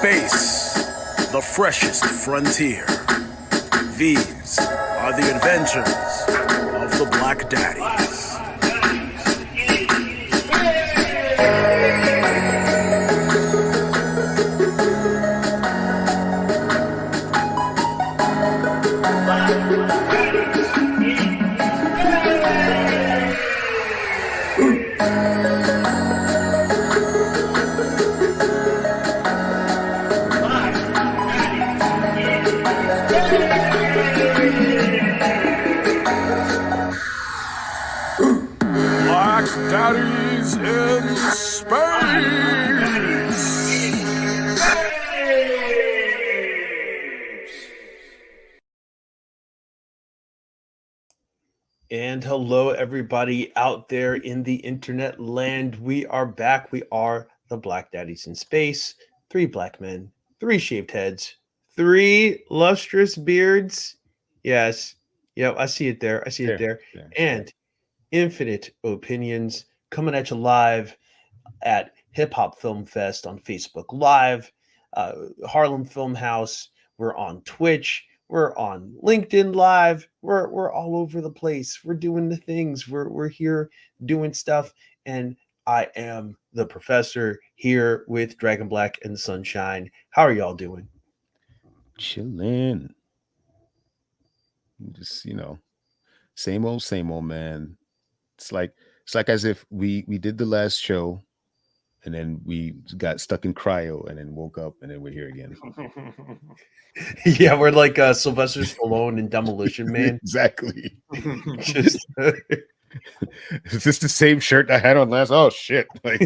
Space, the freshest frontier. These are the adventures of the Black Daddies. Black Daddies in space! And hello, everybody out there in the internet land. We are back. We are the Black Daddies in Space. 3 black men, 3 shaved heads, 3 lustrous beards. Yes. Yep, I see it there. I see it there. And infinite opinions coming at you live at Hip Hop Film Fest on Facebook Live, Harlem Film House. We're on Twitch. We're on LinkedIn Live. We're all over the place. We're doing the things. We're here doing stuff. And I am the professor here with Dragon Black and Sunshine. How are y'all doing? Chilling. Just, same old, man. It's like as if we did the last show and then we got stuck in cryo and then woke up and then we're here again. Yeah, we're like Sylvester Stallone in Demolition Man. Exactly. Just is this the same shirt I had on last? Oh shit. Like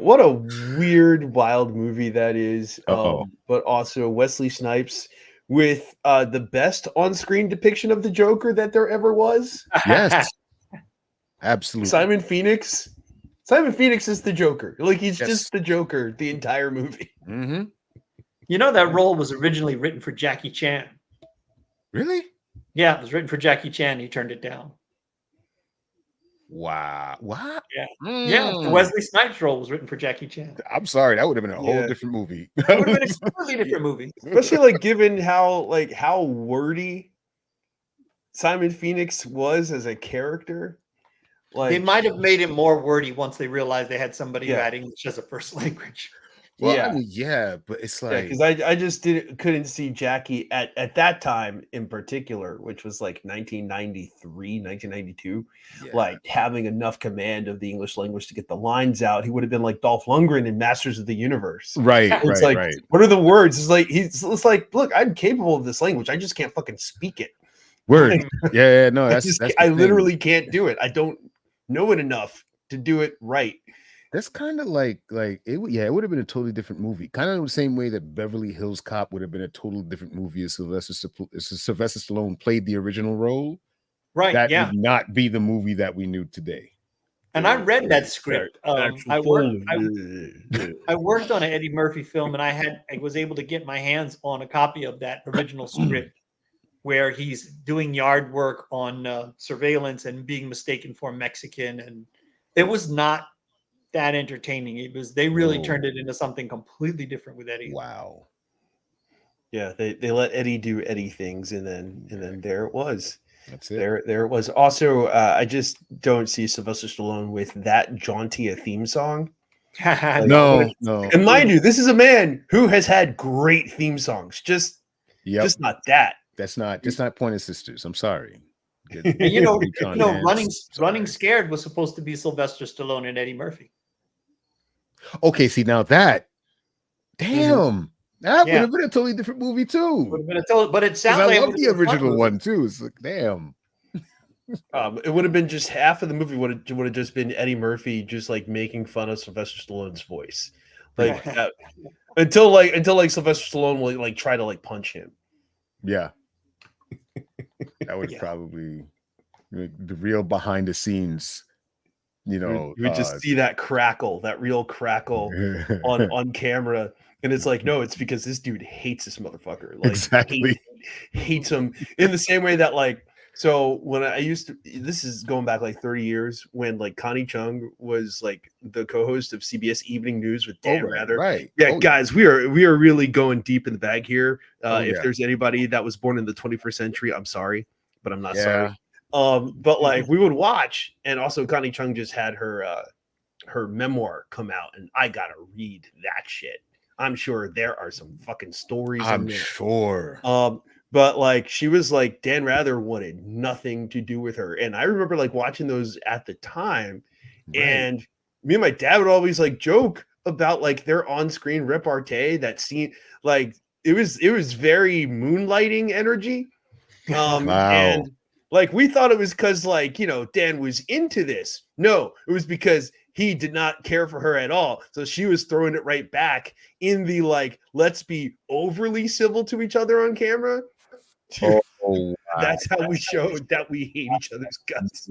what a weird, wild movie that is. But also Wesley Snipes with the best on-screen depiction of the Joker that there ever was. Yes. Absolutely. Simon Phoenix is the Joker. Like he's just the Joker the entire movie. Mm-hmm. That role was originally written for Jackie Chan. Really? Yeah, it was written for Jackie Chan. He turned it down. Wow. What? Yeah. Yeah, the Wesley Snipes role was written for Jackie Chan. I'm sorry, that would have been a whole different movie. It would have been a completely different movie. Especially like given how wordy Simon Phoenix was as a character. Like they might have made him more wordy once they realized they had somebody who had English as a first language. Well, but it's like because I just couldn't see Jackie at that time in particular, which was like 1993, 1992, like having enough command of the English language to get the lines out. He would have been like Dolph Lundgren in Masters of the Universe. Right. It's right. What are the words? It's like, look, I'm capable of this language. I just can't fucking speak it. Word. No, I literally can't do it. I don't know it enough to do it right. That's kind of like it would have been a totally different movie. Kind of the same way that Beverly Hills Cop would have been a totally different movie if Sylvester Stallone played the original role. Right. That would not be the movie that we knew today. And I read that script. I worked on an Eddie Murphy film, and I was able to get my hands on a copy of that original script where he's doing yard work on surveillance and being mistaken for a Mexican. And it was not that entertaining. They really turned it into something completely different with Eddie. Wow. Yeah, they let Eddie do Eddie things, and then there it was. That's it. There it was. Also, I just don't see Sylvester Stallone with that jaunty a theme song. No. And mind you, this is a man who has had great theme songs. Just not that. That's not Pointer Sisters. I'm sorry. Running Scared was supposed to be Sylvester Stallone and Eddie Murphy. Okay, see now that, damn, that would have been a totally different movie too. Would have been but it sounds like I love the original one too. It's like, damn. It would have been just half of the movie would have just been Eddie Murphy just like making fun of Sylvester Stallone's voice, like until Sylvester Stallone will like try to like punch him. Yeah, that would probably the real behind the scenes. You would just see that real crackle on camera, and it's like, no, it's because this dude hates this motherfucker. Like, exactly, hates him in the same way that like So when I used to, this is going back like 30 years when like Connie Chung was like the co-host of CBS Evening News with Dan Rather. Right. Yeah, guys, we are really going deep in the bag here. If yeah. there's anybody that was born in the 21st century, I'm sorry, but I'm not Yeah. sorry. But like we would watch, and also Connie Chung just had her memoir come out, and I gotta read that shit. I'm sure there are some fucking stories. I'm in there. sure. But like she was like Dan Rather wanted nothing to do with her, and I remember like watching those at the time, Right. and me and my dad would always like joke about like their on-screen repartee. That scene, like it was very moonlighting energy. Wow. And like we thought it was because like Dan was into this. No, it was because he did not care for her at all. So she was throwing it right back in the like, let's be overly civil to each other on camera. Oh, wow. That's how we showed that we hate each other's guts.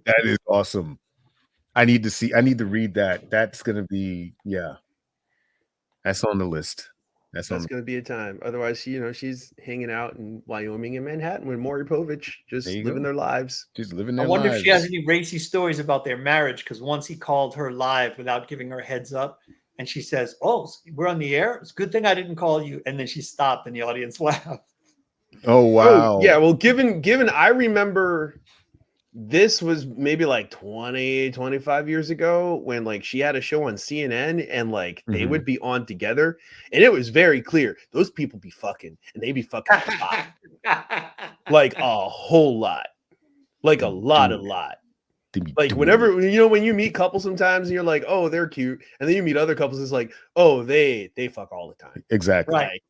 That is awesome. I need to read that. That's gonna be, yeah. That's on the list. That's gonna be a time. Otherwise, she's hanging out in Wyoming and Manhattan with Maury Povich, just living their lives. Just living their lives. I wonder if she has any racy stories about their marriage, because once he called her live without giving her a heads up, and she says, "Oh, we're on the air. It's a good thing I didn't call you." And then she stopped, and the audience laughed. Oh wow! Oh, yeah, well, given I remember this was maybe like 20-25 years ago when like she had a show on CNN and like they would be on together, and it was very clear those people be fucking, and they be fucking a lot. Like a whole lot, like a lot. Like whenever when you meet couples sometimes and you're like, oh, they're cute, and then you meet other couples, it's like, oh, they fuck all the time. Exactly. Like,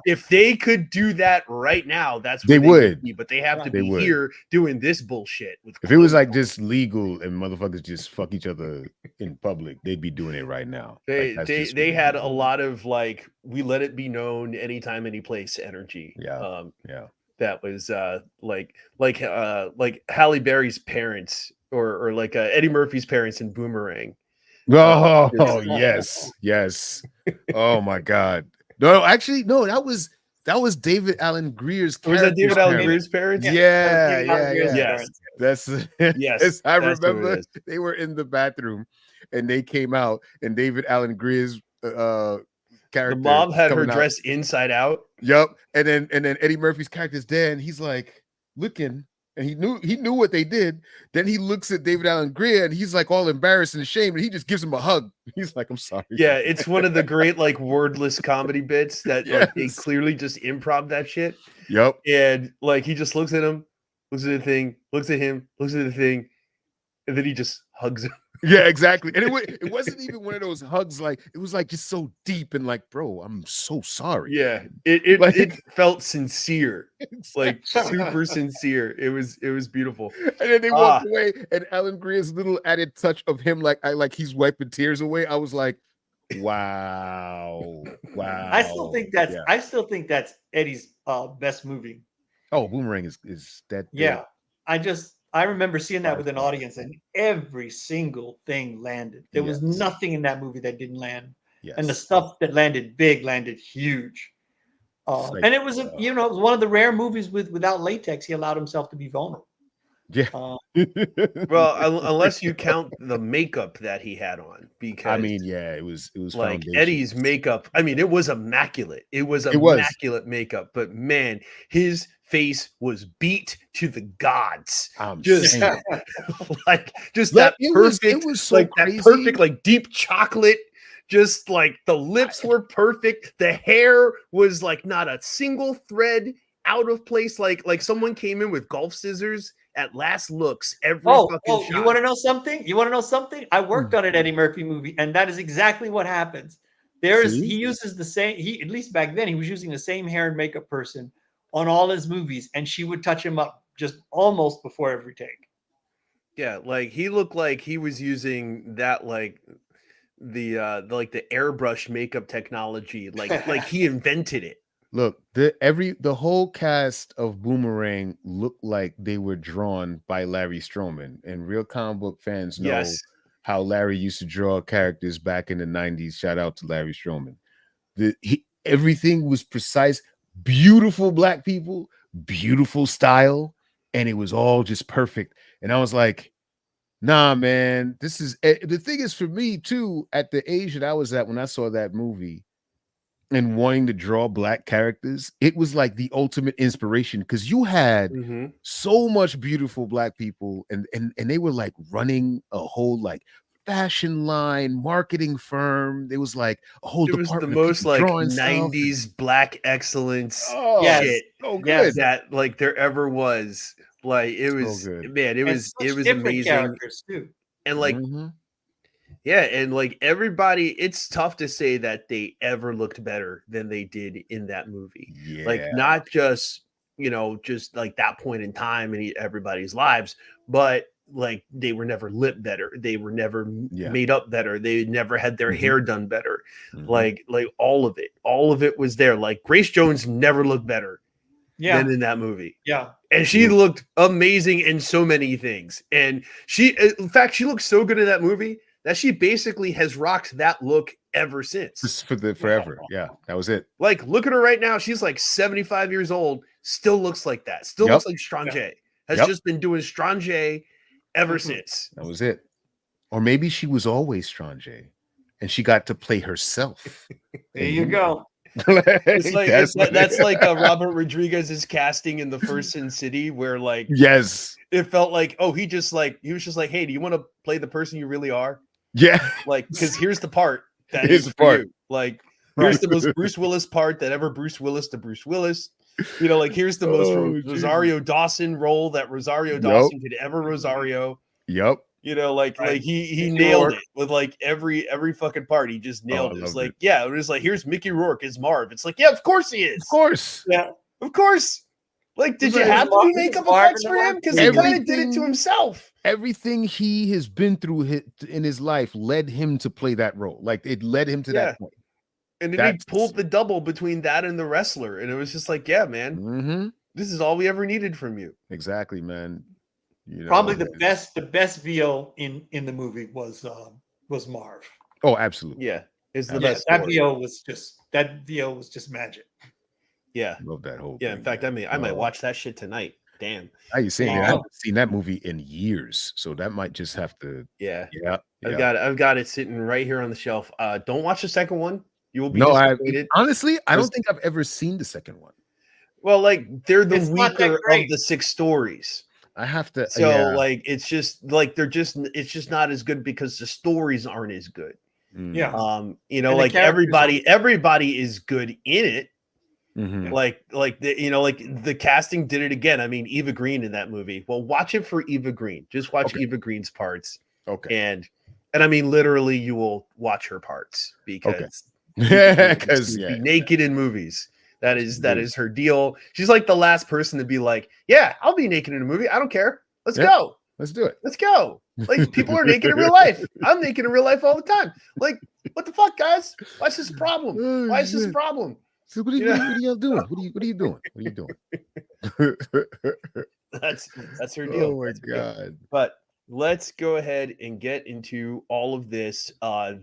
if they could do that right now, that's what they would be, but they have to be here doing this bullshit. If it was like just legal and motherfuckers just fuck each other in public, they'd be doing it right now. They had a lot of like, we let it be known anytime, any place energy. Yeah. That was like Halle Berry's parents or like Eddie Murphy's parents in Boomerang. Oh yes. Oh my God. No, actually, no, that was David Alan Greer's character. Was that David Alan Greer's parents? Yeah. Yes. That's yes. I remember they were in the bathroom and they came out, and David Alan Greer's character, the mom had her dress inside out. Yep. And then Eddie Murphy's character's there, and he's like looking, and he knew what they did. Then he looks at David Alan Grier, and he's like all embarrassed and ashamed, and he just gives him a hug. He's like, "I'm sorry." Yeah, it's one of the great like wordless comedy bits that like, they clearly just improv that shit. Yep. And like he just looks at him, looks at the thing, looks at him, looks at the thing, and then he just hugs him. Yeah, exactly. And it wasn't even one of those hugs, like it was like just so deep and like, bro, I'm so sorry. Yeah, it felt sincere, like super sincere. It was beautiful. And then they walked away, and Alan Greer's little added touch of him, like he's wiping tears away. I was like, wow. I still think that's Eddie's best movie. Oh, Boomerang is that? Yeah, I remember seeing that with an audience, and every single thing landed. There was nothing in that movie that didn't land. Yes. And the stuff that landed big landed huge. And it was it was one of the rare movies without latex. He allowed himself to be vulnerable. Yeah. Well, unless you count the makeup that he had on, because I mean, yeah, it was like Eddie's makeup. I mean, it was immaculate. It was immaculate makeup, but man, his face was beat to the gods. Just like that perfect. It was so like crazy. That perfect, like deep chocolate. Just like the lips were perfect. The hair was like not a single thread out of place. Like someone came in with golf scissors at last looks every fucking shot. You want to know something? I worked on an Eddie Murphy movie, and that is exactly what happens. He uses the same, at least back then, he was using the same hair and makeup person on all his movies, and she would touch him up just almost before every take. Yeah, like he looked like he was using that like the airbrush makeup technology, like he invented it. Look, the whole cast of Boomerang looked like they were drawn by Larry Stroman, and real comic book fans know how Larry used to draw characters back in the 90s. Shout out to Larry Stroman. Everything was precise, beautiful black people, beautiful style, and it was all just perfect. And I was like, nah, man, this is the thing is for me too, at the age that I was at when I saw that movie and wanting to draw black characters, it was like the ultimate inspiration because you had so much beautiful black people and they were like running a whole like fashion line marketing firm. There was like a whole it was the department of most people like drawing 90s stuff. black excellence shit So good. that like there ever was. Like it was So good. man, it was different amazing characters too. and like yeah, and like everybody, it's tough to say that they ever looked better than they did in that movie. Like not just, you know, just like that point in time in everybody's lives, but like they were never lit better. They were never made up better. They never had their hair done better. Like all of it was there. Like Grace Jones never looked better than in that movie. Yeah. And she looked amazing in so many things. And in fact, she looked so good in that movie that she basically has rocked that look ever since. Forever. Yeah, that was it. Like, look at her right now. She's like 75 years old, still looks like that. Still looks like Strange. Has just been doing Strange ever since. That was it. Or maybe she was always Strange and she got to play herself. There you go. It's like that's like Robert Rodriguez's casting in the first Sin City, where like it felt like he was just like, hey, do you want to play the person you really are? Yeah, like because here's the part that is for you. Like here's the most Bruce Willis part that ever Bruce Willis to Bruce Willis. You know, like here's the most Rosario Dawson role that Rosario Dawson could ever Rosario. Yep. You know, like he nailed it with like every fucking part. He just nailed it. It's like, it was like, here's Mickey Rourke as Marv. It's like, yeah, of course he is. Of course. Yeah. Of course. Like, did you have to do makeup effects for him? Because he kind of did it to himself. Everything he has been through in his life led him to play that role. Like it led him to that point. And then he pulled the double between that and the wrestler. And it was just like, yeah, man, this is all we ever needed from you. Exactly, man. You know, probably the best VO in the movie was Marv. Oh, absolutely. Yeah. It's the best. That VO was just magic. Yeah. Love that whole thing. In fact, I might watch that shit tonight. Damn. How you saying that? I haven't seen that movie in years. So that might just have to I've got it sitting right here on the shelf. Don't watch the second one. You will be disappointed. Honestly, I don't think I've ever seen the second one. Well, like they're the weaker of the 6 stories. I have to. So like it's just like it's just not as good because the stories aren't as good. Yeah. You know, like everybody is good in it. Like the casting did it again. I mean, Eva Green in that movie. Well, watch it for Eva Green. Just watch Eva Green's parts. Okay. And I mean, literally, you will watch her parts because be naked in movies. That is her deal. She's like the last person to be like, yeah, I'll be naked in a movie. I don't care. Let's go. Let's do it. Let's go. Like people are naked in real life. I'm naked in real life all the time. Like, what the fuck, guys? What's this problem? Why is this a problem? So what are you doing? What are you doing? What are you doing? That's her deal. Oh my god. But let's go ahead and get into all of this.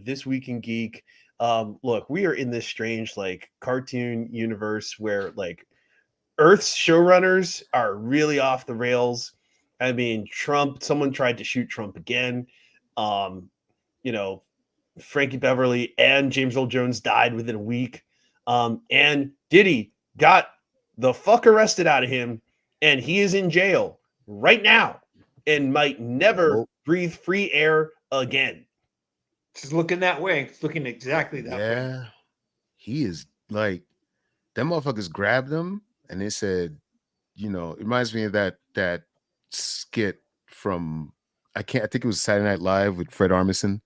This Week in Geek. Look, we are in this strange like cartoon universe where like Earth's showrunners are really off the rails. I mean, someone tried to shoot Trump again. You know, Frankie Beverly and James Earl Jones died within a week. And Diddy got the fuck arrested out of him, and he is in jail right now and might never breathe free air again. It's looking that way. It's looking exactly that way. Yeah. He is like, them motherfuckers grabbed him and they said, you know, it reminds me of that skit from I think it was Saturday Night Live with Fred Armisen,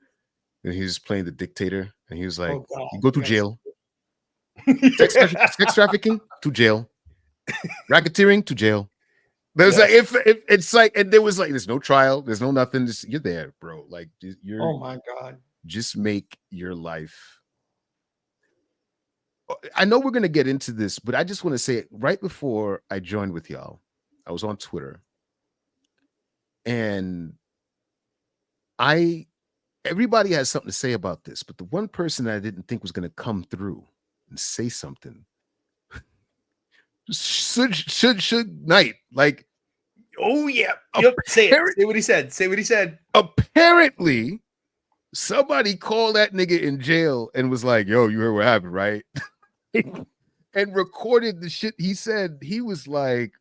and he was playing the dictator, and he was like, you go to jail. Sex trafficking to jail. Racketeering to jail. There's like if it's like, and there was like there's no trial, there's no nothing. Just, you're there, bro. Like you're. Oh my god. Just make your life. I know we're gonna get into this, but I just want to say right before I joined with y'all, I was on Twitter, and everybody has something to say about this, but the one person that I didn't think was gonna come through and say something Suge Knight. Like, oh yeah, yep. Say what he said. Say what he said. Apparently, somebody called that nigga in jail and was like, "Yo, you heard what happened, right?" and recorded the shit he said. He was like,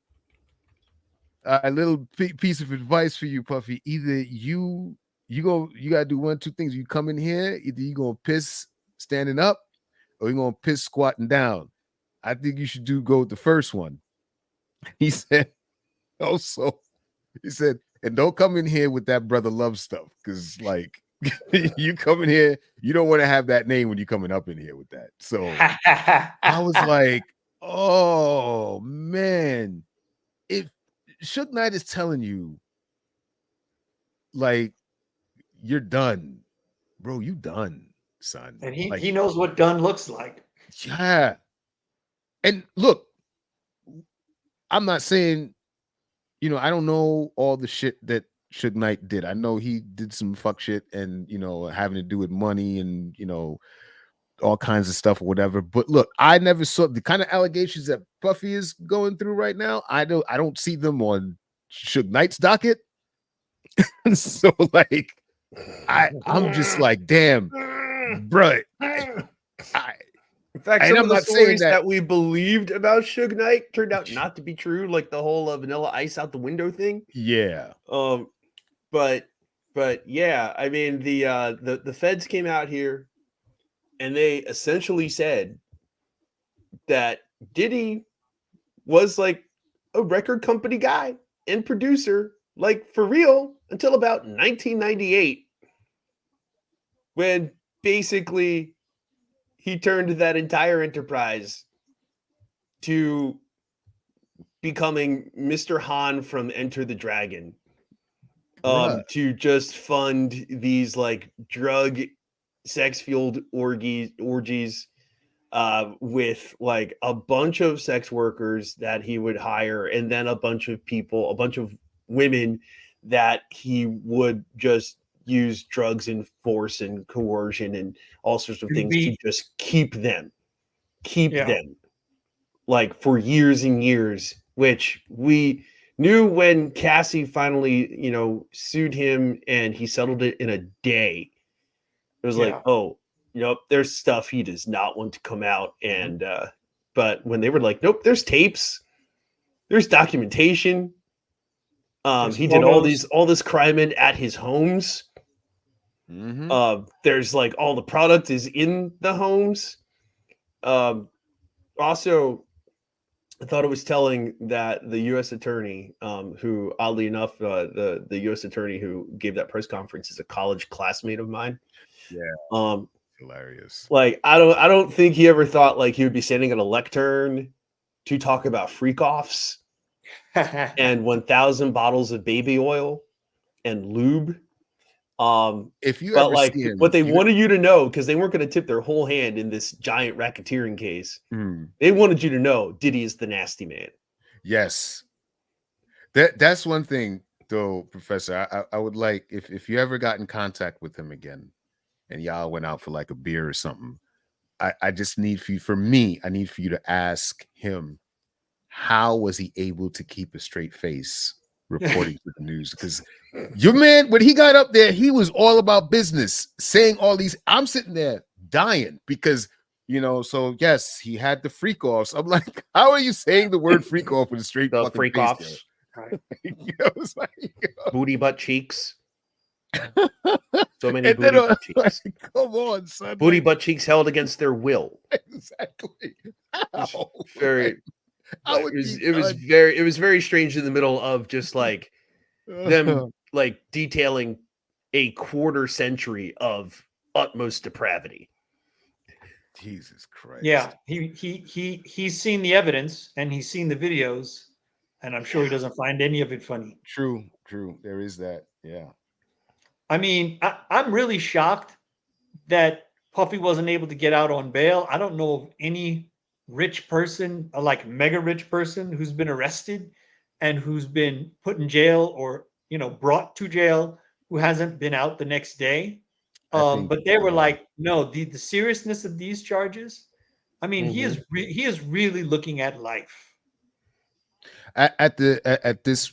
"A little piece of advice for you, Puffy. Either you gotta do one, two things. You come in here, either you gonna piss standing up, or you gonna piss squatting down. I think you should go with the first one." He said, also, he said, and don't come in here with that brother love stuff, because like you come in here, you don't want to have that name when you're coming up in here with that. So I was like, oh man, if Suge Knight is telling you, like, you're done, bro, you done, son. And he like, he knows what done looks like. Yeah. And look, I'm not saying, I don't know all the shit that Suge Knight did. I know he did some fuck shit and, having to do with money and, all kinds of stuff or whatever. But look, I never saw the kind of allegations that Puffy is going through right now. I don't see them on Suge Knight's docket. So like, I'm just like, damn, bro. In fact, some of the stories that we believed about Suge Knight turned out not to be true, like the whole Vanilla Ice out the window thing. Yeah. But yeah, I mean the feds came out here and they essentially said that Diddy was like a record company guy and producer, like for real, until about 1998, when basically he turned that entire enterprise to becoming Mr. Han from Enter the Dragon, to just fund these like drug, sex-fueled orgies with like a bunch of sex workers that he would hire, and then a bunch of women that he would just use drugs and force and coercion and all sorts of things to just keep them like for years and years, which we knew when Cassie finally, sued him and he settled it in a day. It was like, oh, nope, there's stuff he does not want to come out. And but when they were like, nope, there's tapes, there's documentation. He did all this crime at his homes. There's like all the product is in the homes. Also, I thought it was telling that the U.S. attorney, who oddly enough, the U.S. attorney who gave that press conference is a college classmate of mine. Yeah. Hilarious. Like I don't think he ever thought like he would be standing at a lectern to talk about freak offs and 1,000 bottles of baby oil and lube. If you but like what they wanted you to know, because they weren't going to tip their whole hand in this giant racketeering case, they wanted you to know Diddy is the nasty man. Yes. That's one thing though, Professor. I would like if you ever got in contact with him again and y'all went out for like a beer or something, I just need I need for you to ask him, how was he able to keep a straight face reporting to the news? Because your man, when he got up there, he was all about business, saying all these. I'm sitting there dying because, so yes, he had the freak offs. I'm like, how are you saying the word freak off with a straight fucking freak offs? Right. It's like, booty butt cheeks. So many booty butt cheeks. Like, come on, son. Booty butt cheeks held against their will. Exactly. Very. It was very strange in the middle of just like them like detailing a quarter century of utmost depravity. Jesus Christ. Yeah, he's seen the evidence and he's seen the videos, and I'm sure he doesn't find any of it funny. True. There is that. Yeah. I mean, I'm really shocked that Puffy wasn't able to get out on bail. I don't know of any rich person, like mega rich person, who's been arrested and who's been put in jail or brought to jail, who hasn't been out the next day. But they were like, no, the seriousness of these charges. I mean, he is really looking at life. At this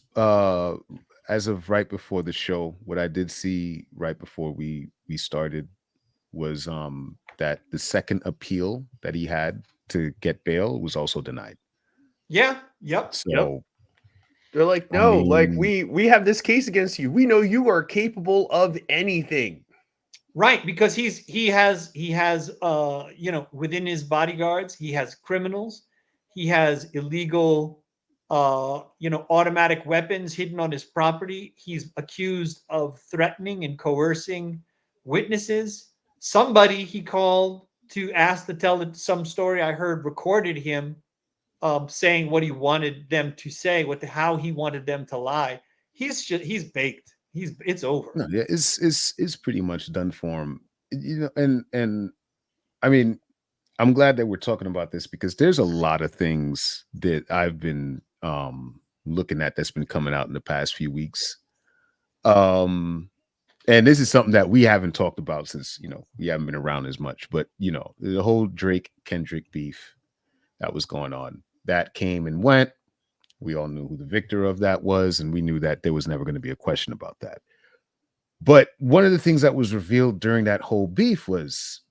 as of right before the show, what I did see right before we started was that the second appeal that he had to get bail was also denied. Yeah. Yep. So they're like, I no, like mean, we have this case against you. We know you are capable of anything. Right, because he has within his bodyguards he has criminals, he has illegal automatic weapons hidden on his property. He's accused of threatening and coercing witnesses. Somebody he called to ask to tell some story I heard recorded him saying what he wanted them to say, how he wanted them to lie. He's baked. It's over. no, yeah, it's pretty much done for him. You know, and I mean, I'm glad that we're talking about this because there's a lot of things that I've been looking at that's been coming out in the past few weeks. And this is something that we haven't talked about since, we haven't been around as much, but the whole Drake Kendrick beef that was going on, that came and went. We all knew who the victor of that was, and we knew that there was never going to be a question about that. But one of the things that was revealed during that whole beef was,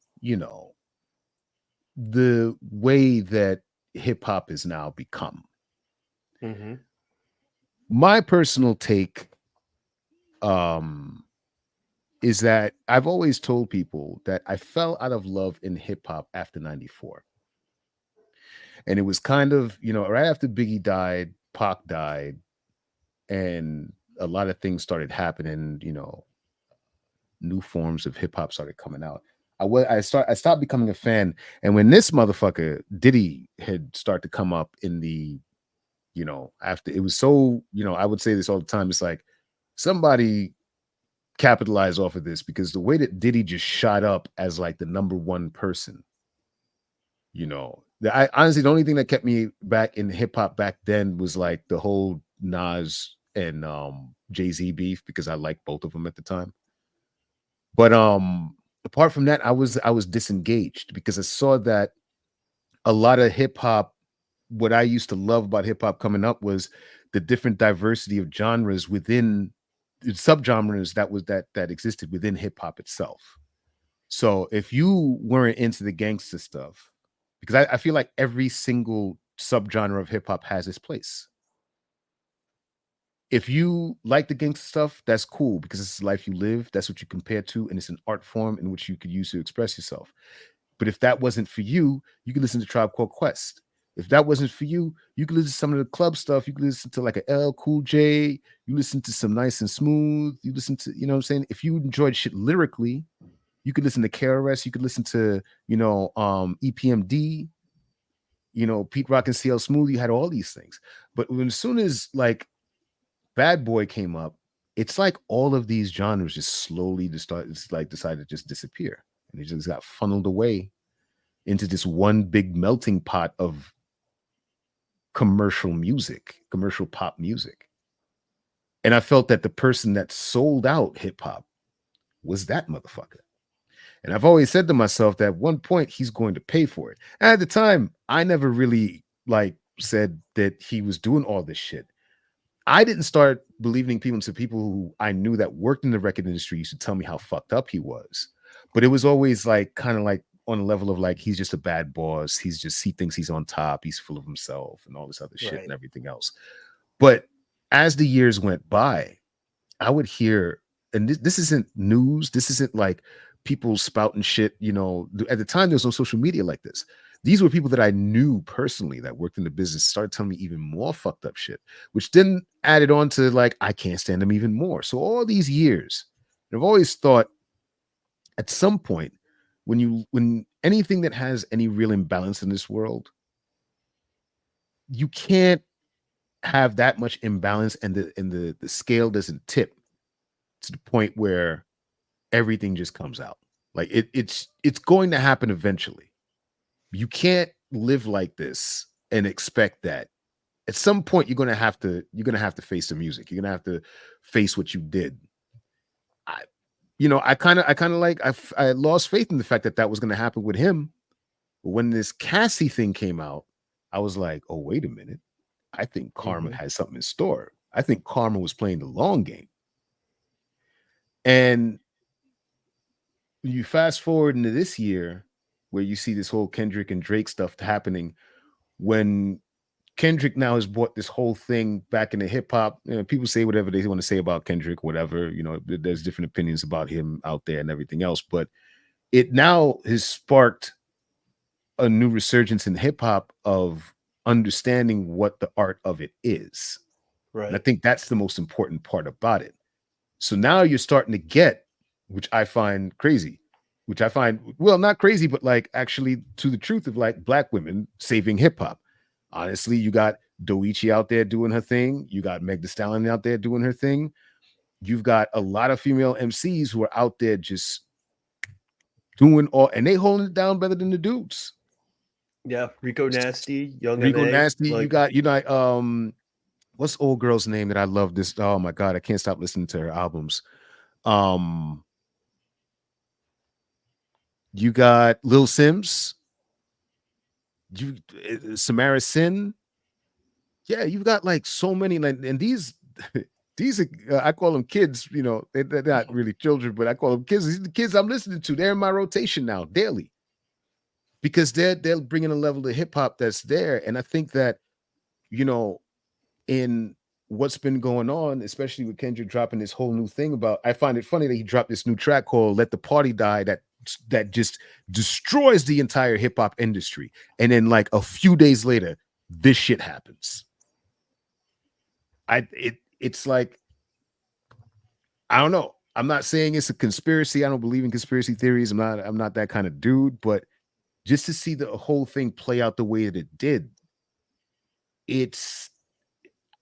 the way that hip hop has now become. Mm-hmm. My personal take is that I've always told people that I fell out of love in hip hop after 94. And it was kind of, right after Biggie died, Pac died, and a lot of things started happening, new forms of hip hop started coming out. I stopped becoming a fan. And when this motherfucker Diddy had started to come up in the, after it was so, I would say this all the time. It's like somebody capitalize off of this because the way that Diddy just shot up as like the number one person, I honestly, the only thing that kept me back in hip hop back then was like the whole Nas and Jay-Z beef because I liked both of them at the time. But apart from that, I was disengaged because I saw that a lot of hip hop, what I used to love about hip hop coming up was the different diversity of genres within subgenres that existed within hip hop itself. So if you weren't into the gangster stuff, because I feel like every single subgenre of hip hop has its place. If you like the gangster stuff, that's cool because it's the life you live. That's what you compare to, and it's an art form in which you could use to express yourself. But if that wasn't for you, you could listen to Tribe Called Quest. If that wasn't for you, you could listen to some of the club stuff. You could listen to like a LL Cool J. You listen to some Nice and Smooth. You listen to, what I'm saying? If you enjoyed shit lyrically, you could listen to KRS. You could listen to, EPMD, Pete Rock and CL Smooth. You had all these things. But as soon as like Bad Boy came up, it's like all of these genres just slowly decided to just disappear. And they just got funneled away into this one big melting pot of commercial pop music. And I felt that the person that sold out hip hop was that motherfucker. And I've always said to myself that at one point he's going to pay for it. And at the time, I never really said that he was doing all this shit. I didn't start believing people who I knew that worked in the record industry used to tell me how fucked up he was. But it was always kind of on a level of he's just a bad boss. He thinks he's on top. He's full of himself and all this other shit and everything else. But as the years went by, I would hear, and this isn't news. This isn't like people spouting shit. At the time, there was no social media like this. These were people that I knew personally that worked in the business, started telling me even more fucked up shit, which then added on to I can't stand them even more. So all these years, I've always thought at some point, when anything that has any real imbalance in this world, you can't have that much imbalance and the scale doesn't tip to the point where everything just comes out. It's going to happen eventually. You can't live like this and expect that. At some point, you're gonna have to face the music. You're gonna have to face what you did. I lost faith in the fact that was gonna happen with him. But when this Cassie thing came out, I was like, oh, wait a minute. I think Karma has something in store. I think Karma was playing the long game. And you fast forward into this year where you see this whole Kendrick and Drake stuff happening, when Kendrick now has brought this whole thing back into hip hop. You know, people say whatever they want to say about Kendrick, whatever, you know, there's different opinions about him out there and everything else, but it now has sparked a new resurgence in hip hop of understanding what the art of it is. Right. And I think that's the most important part about it. So now you're starting to get, which I find crazy, well, not crazy, but like actually to the truth of like Black women saving hip hop. Honestly, you got Doichi out there doing her thing. You got Meg Thee Stallion out there doing her thing. You've got a lot of female MCs who are out there just doing all, and they holding it down better than the dudes. Yeah, Rico Nasty, Young Rico M.A., Nasty. like, You got what's old girl's name that I love this? Oh my god, I can't stop listening to her albums. You got Lil Sims. Samara Sin. Yeah, you've got like so many, like, and these are, I call them kids. You know, they're not really children, but I call them kids. These are the kids I'm listening to. They're in my rotation now daily because they're bringing a level of hip hop that's there. And I think that, you know, in what's been going on, especially with Kendrick dropping this whole new thing about, I find it funny that he dropped this new track called "Let the Party Die" that just destroys the entire hip hop industry. And then like a few days later, this shit happens. It's like, I don't know. I'm not saying it's a conspiracy. I don't believe in conspiracy theories. I'm not that kind of dude, but just to see the whole thing play out the way that it did,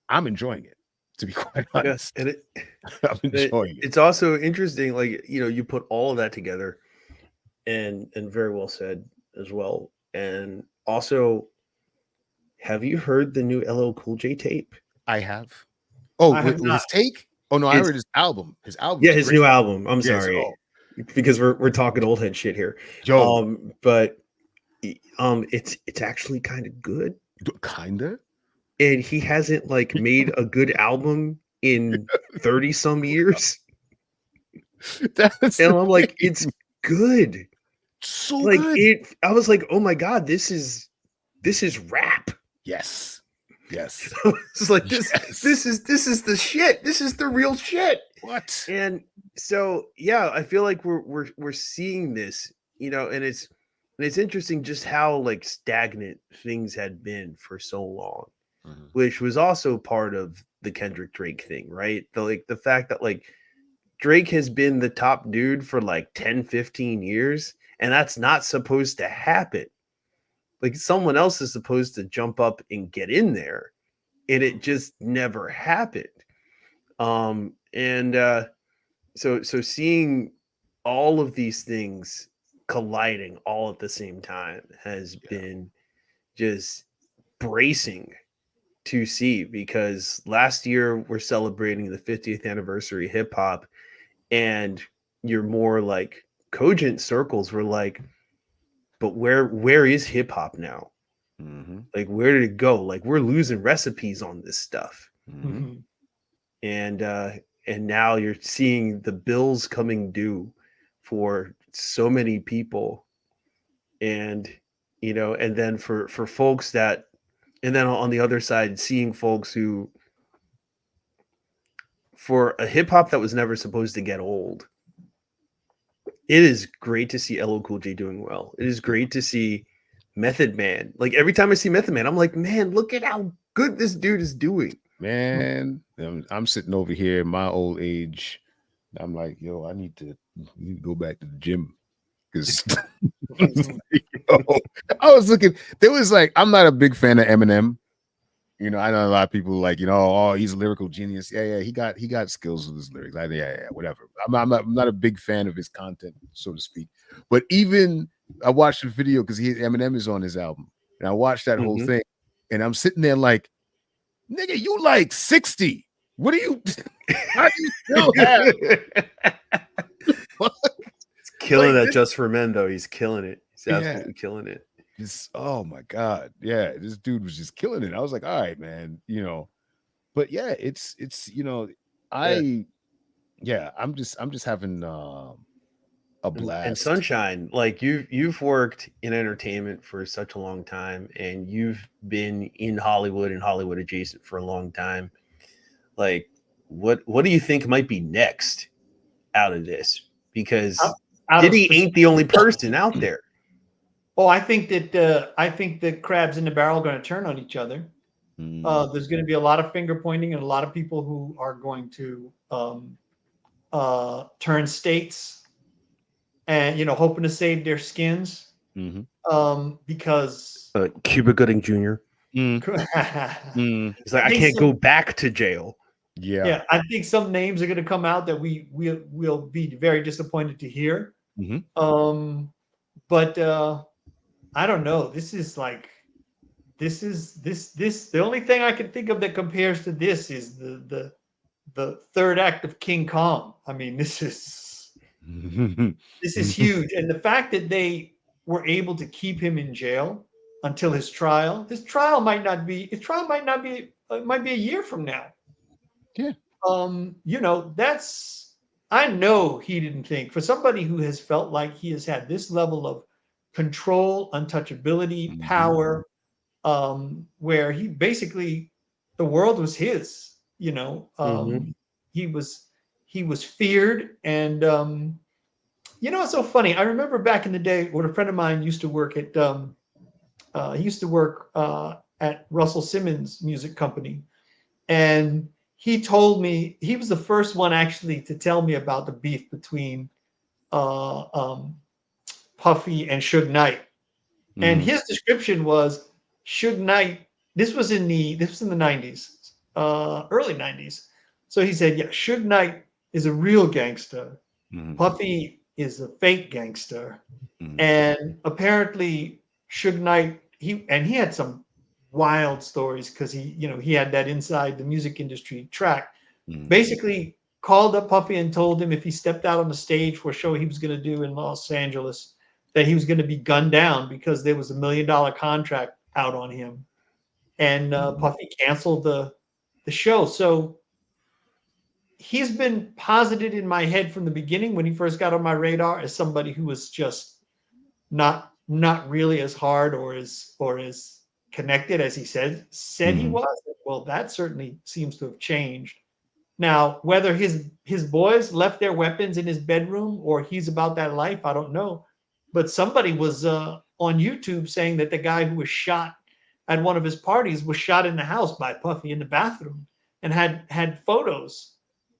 I'm enjoying it, to be quite honest. And I'm enjoying it. It's also interesting, like, you know, you put all of that together, and very well said as well. And also, have you heard the new LL Cool J tape? I have. Oh, his take? Oh no, I heard his album. His album. Yeah, his new album. I'm sorry, because we're talking old head shit here. Yo, but it's actually kind of good. Kinda. And he hasn't like made a good album in 30 some years. And I'm like, it's good. So like good. I was like, oh my god, this is rap. Yes. It's like this is the shit. This is the real shit. What? And so yeah, I feel like we're seeing this, you know, and it's interesting just how like stagnant things had been for so long, which was also part of the Kendrick Drake thing, right? The fact that like Drake has been the top dude for like 10-15 years, and that's not supposed to happen. Like someone else is supposed to jump up and get in there, and it just never happened. So seeing all of these things colliding all at the same time has been just bracing to see, because last year we're celebrating the 50th anniversary of hip hop, and you're more like cogent circles were like, but where is hip hop now? Like, where did it go? Like, we're losing recipes on this stuff. And now you're seeing the bills coming due for so many people. And, you know, and then for folks that, and then on the other side, seeing folks who, for a hip hop that was never supposed to get old, it is great to see LL Cool J doing well. It is great to see Method Man. Like every time I see Method Man, I'm like, man, look at how good this dude is doing. Man, I'm sitting over here in my old age. I'm like, yo, I need to go back to the gym, because I was looking. There was like, I'm not a big fan of Eminem. You know, I know a lot of people like, you know, oh, he's a lyrical genius. Yeah, he got skills with his lyrics. Yeah, whatever. I'm not a big fan of his content, so to speak. But even I watched the video because Eminem is on his album, and I watched that whole thing, and I'm sitting there like, nigga, you like 60? What are you? How do you still have? He's killing that Just for Men, though. He's killing it. He's absolutely killing it. Just, oh my God. Yeah, this dude was just killing it. I was like, all right, man, but yeah, it's I I'm just having a And blast. Sunshine, like you've worked in entertainment for such a long time, and you've been in Hollywood and Hollywood adjacent for a long time. Like, what do you think might be next out of this? Because Diddy ain't the only person out there. Oh, I think that crabs in the barrel are going to turn on each other. There's going to be a lot of finger pointing and a lot of people who are going to turn states and hoping to save their skins. Because Cuba Gooding Jr. He's like, I can't go back to jail. Yeah. I think some names are going to come out that we'll be very disappointed to hear. But I don't know. This is the only thing I can think of that compares to this is the third act of King Kong. I mean, this is huge, and the fact that they were able to keep him in jail until his trial. His trial might not be. It might be a year from now. Yeah. That's. I know he didn't think, for somebody who has felt like he has had this level of control, untouchability, power, where he basically, the world was his. He was feared, and it's so funny. I remember back in the day when a friend of mine used to work at at Russell Simmons Music Company, and he told me he was the first one actually to tell me about the beef between Puffy and Suge Knight. And his description was Suge Knight. This was in the 90s, early 90s. So he said, yeah, Suge Knight is a real gangster. Puffy is a fake gangster. And apparently Suge Knight, he had some wild stories because he had that inside the music industry track. Basically called up Puffy and told him if he stepped out on the stage for a show he was going to do in Los Angeles, that he was going to be gunned down because there was $1 million contract out on him. And Puffy canceled the show. So he's been posited in my head from the beginning when he first got on my radar as somebody who was just not really as hard or as connected as he said he was. Well, that certainly seems to have changed. Now, whether his boys left their weapons in his bedroom or he's about that life, I don't know. But somebody was on YouTube saying that the guy who was shot at one of his parties was shot in the house by Puffy in the bathroom, and had photos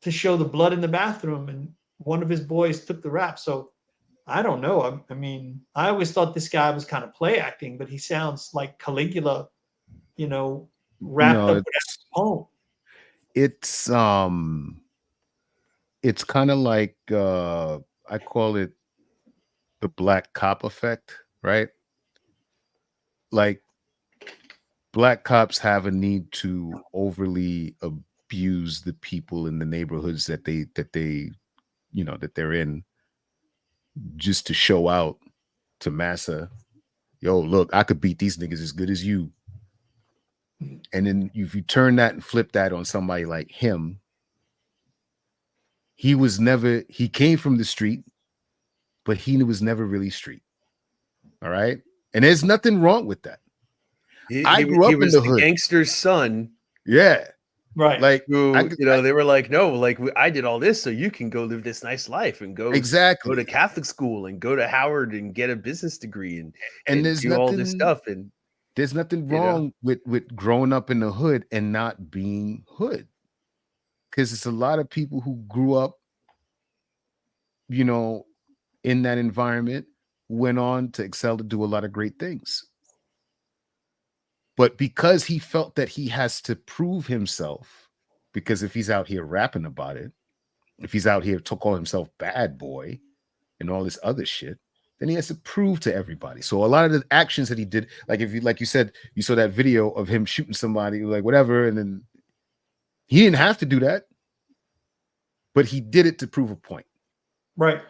to show the blood in the bathroom, and one of his boys took the rap. So I don't know. I mean, I always thought this guy was kind of play acting, but he sounds like Caligula, wrapped up with a poem. It's kind of like I call it the black cop effect, right? Like black cops have a need to overly abuse the people in the neighborhoods that they're in, just to show out to massa. Yo, look, I could beat these niggas as good as you. And then if you turn that and flip that on somebody like him, he came from the street, but he was never really street. All right. And there's nothing wrong with that. I grew up in the hood. Gangster's son. Yeah. Right. Like, they were like, no, like I did all this so you can go live this nice life and go go to Catholic school and go to Howard and get a business degree and there's do all this stuff. And there's nothing wrong with growing up in the hood and not being hood. Because it's a lot of people who grew up, in that environment, went on to excel, to do a lot of great things. But because he felt that he has to prove himself, because if he's out here rapping about it, if he's out here to call himself bad boy and all this other shit, then he has to prove to everybody. So a lot of the actions that he did, like you said, you saw that video of him shooting somebody, like whatever, and then he didn't have to do that, but he did it to prove a point. Right.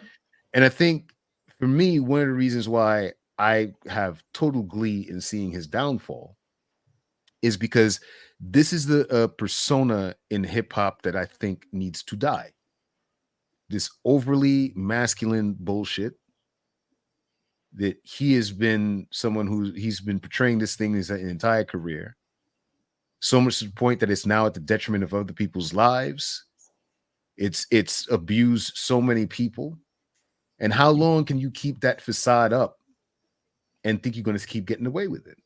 And I think for me, one of the reasons why I have total glee in seeing his downfall is because this is the persona in hip hop that I think needs to die. This overly masculine bullshit that he has been someone he's been portraying this thing his entire career. So much to the point that it's now at the detriment of other people's lives. It's abused so many people. And how long can you keep that facade up and think you're going to keep getting away with it?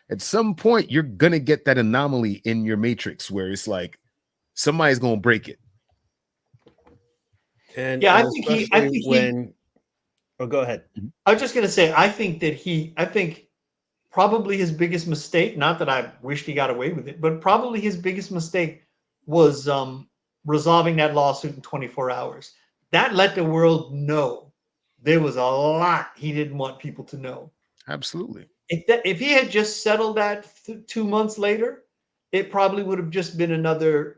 At some point, you're going to get that anomaly in your matrix where it's like somebody's going to break it. And yeah, I think when oh, go ahead. I was just going to say, I think probably his biggest mistake, not that I wished he got away with it, but probably his biggest mistake was resolving that lawsuit in 24 hours. That let the world know there was a lot he didn't want people to know. Absolutely. If he had just settled that 2 months later, it probably would have just been another,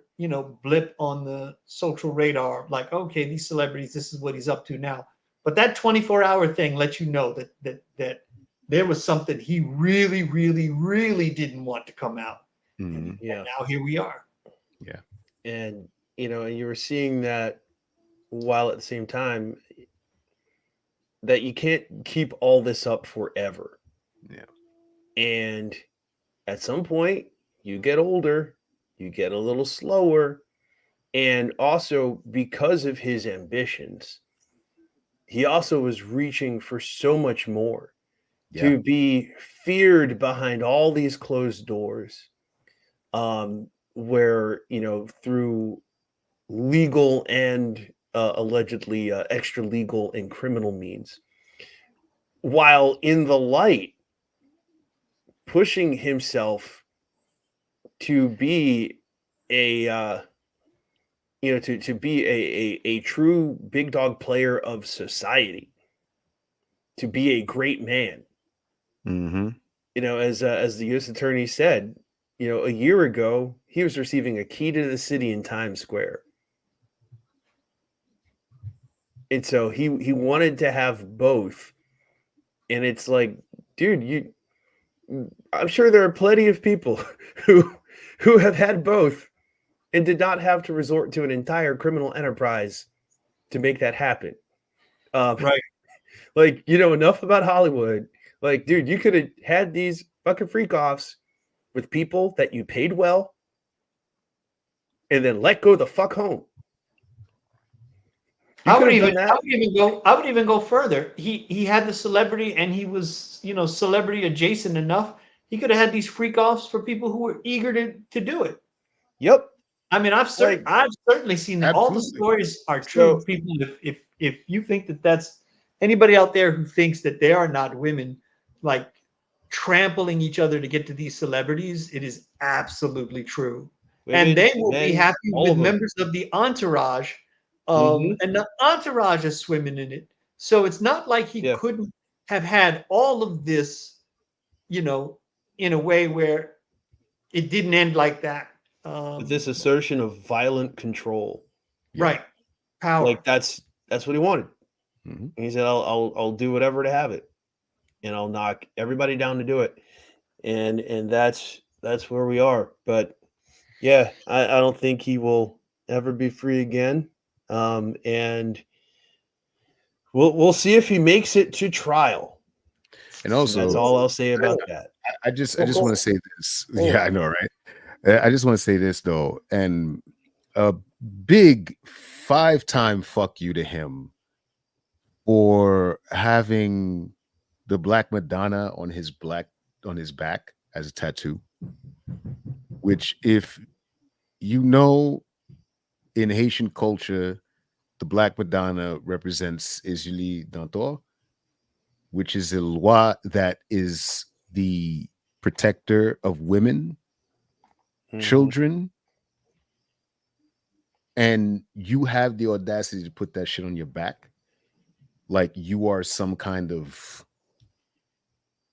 blip on the social radar. Like, okay, these celebrities, this is what he's up to now. But that 24-hour thing lets you know that there was something he really, really, really didn't want to come out. And now here we are. Yeah. And, you were seeing that while at the same time that you can't keep all this up forever. Yeah. And at some point you get older, you get a little slower. And also because of his ambitions, he also was reaching for so much more. To be feared behind all these closed doors, where, through legal and allegedly extra legal and criminal means, while in the light, pushing himself to be a, to be a true big dog player of society, to be a great man. Mm-hmm. As the U.S. attorney said, a year ago, he was receiving a key to the city in Times Square. And so he wanted to have both. And it's like, dude, I'm sure there are plenty of people who have had both and did not have to resort to an entire criminal enterprise to make that happen. Right. Like, enough about Hollywood. Like, dude, you could have had these fucking freak offs with people that you paid well and then let go the fuck home. I would even go further. He had the celebrity and he was, celebrity adjacent enough. He could have had these freak offs for people who were eager to do it. Yep. I mean, I've certainly seen that. All the stories are true. So, people, if you think that's anybody out there who thinks that there are not women like trampling each other to get to these celebrities, it is absolutely true. Women, and they will be happy with members of the entourage. And the entourage is swimming in it. So it's not like he couldn't have had all of this, in a way where it didn't end like that. This assertion of violent control. Right. Power. Like that's what he wanted. Mm-hmm. And he said, I'll do whatever to have it. And I'll knock everybody down to do it. And that's where we are. But yeah, I don't think he will ever be free again. And we'll see if he makes it to trial. And also, that's all I'll say about that. I just want to say this. Yeah, I know, right? I just want to say this though, and a big 5-time fuck you to him for having the Black Madonna on his back as a tattoo. Which, if in Haitian culture, the Black Madonna represents Isili Dantor, which is a loi that is the protector of women, children, and you have the audacity to put that shit on your back like you are some kind of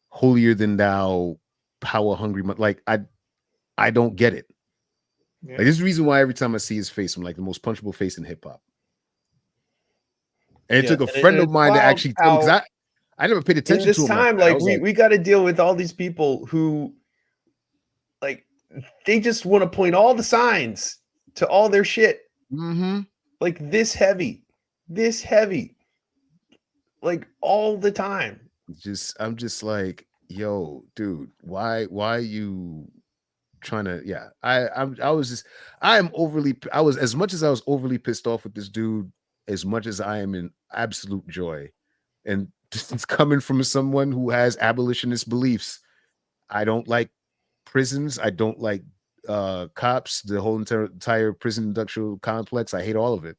holier than thou, power hungry. Like I don't get it. Yeah. Like, this is the reason why every time I see his face, I'm like, the most punchable face in hip hop. And it took a friend of mine to actually tell me, because I never paid attention in this to him. time. Like we got to deal with all these people who, like, they just want to point all the signs to all their shit. Mm-hmm. Like this heavy, like all the time. I'm just like, yo, dude, why you trying to? Yeah, I was as much as I was overly pissed off with this dude, as much as I am in absolute joy, and it's coming from someone who has abolitionist beliefs. I don't like prisons. I don't like cops. The whole entire prison industrial complex. I hate all of it.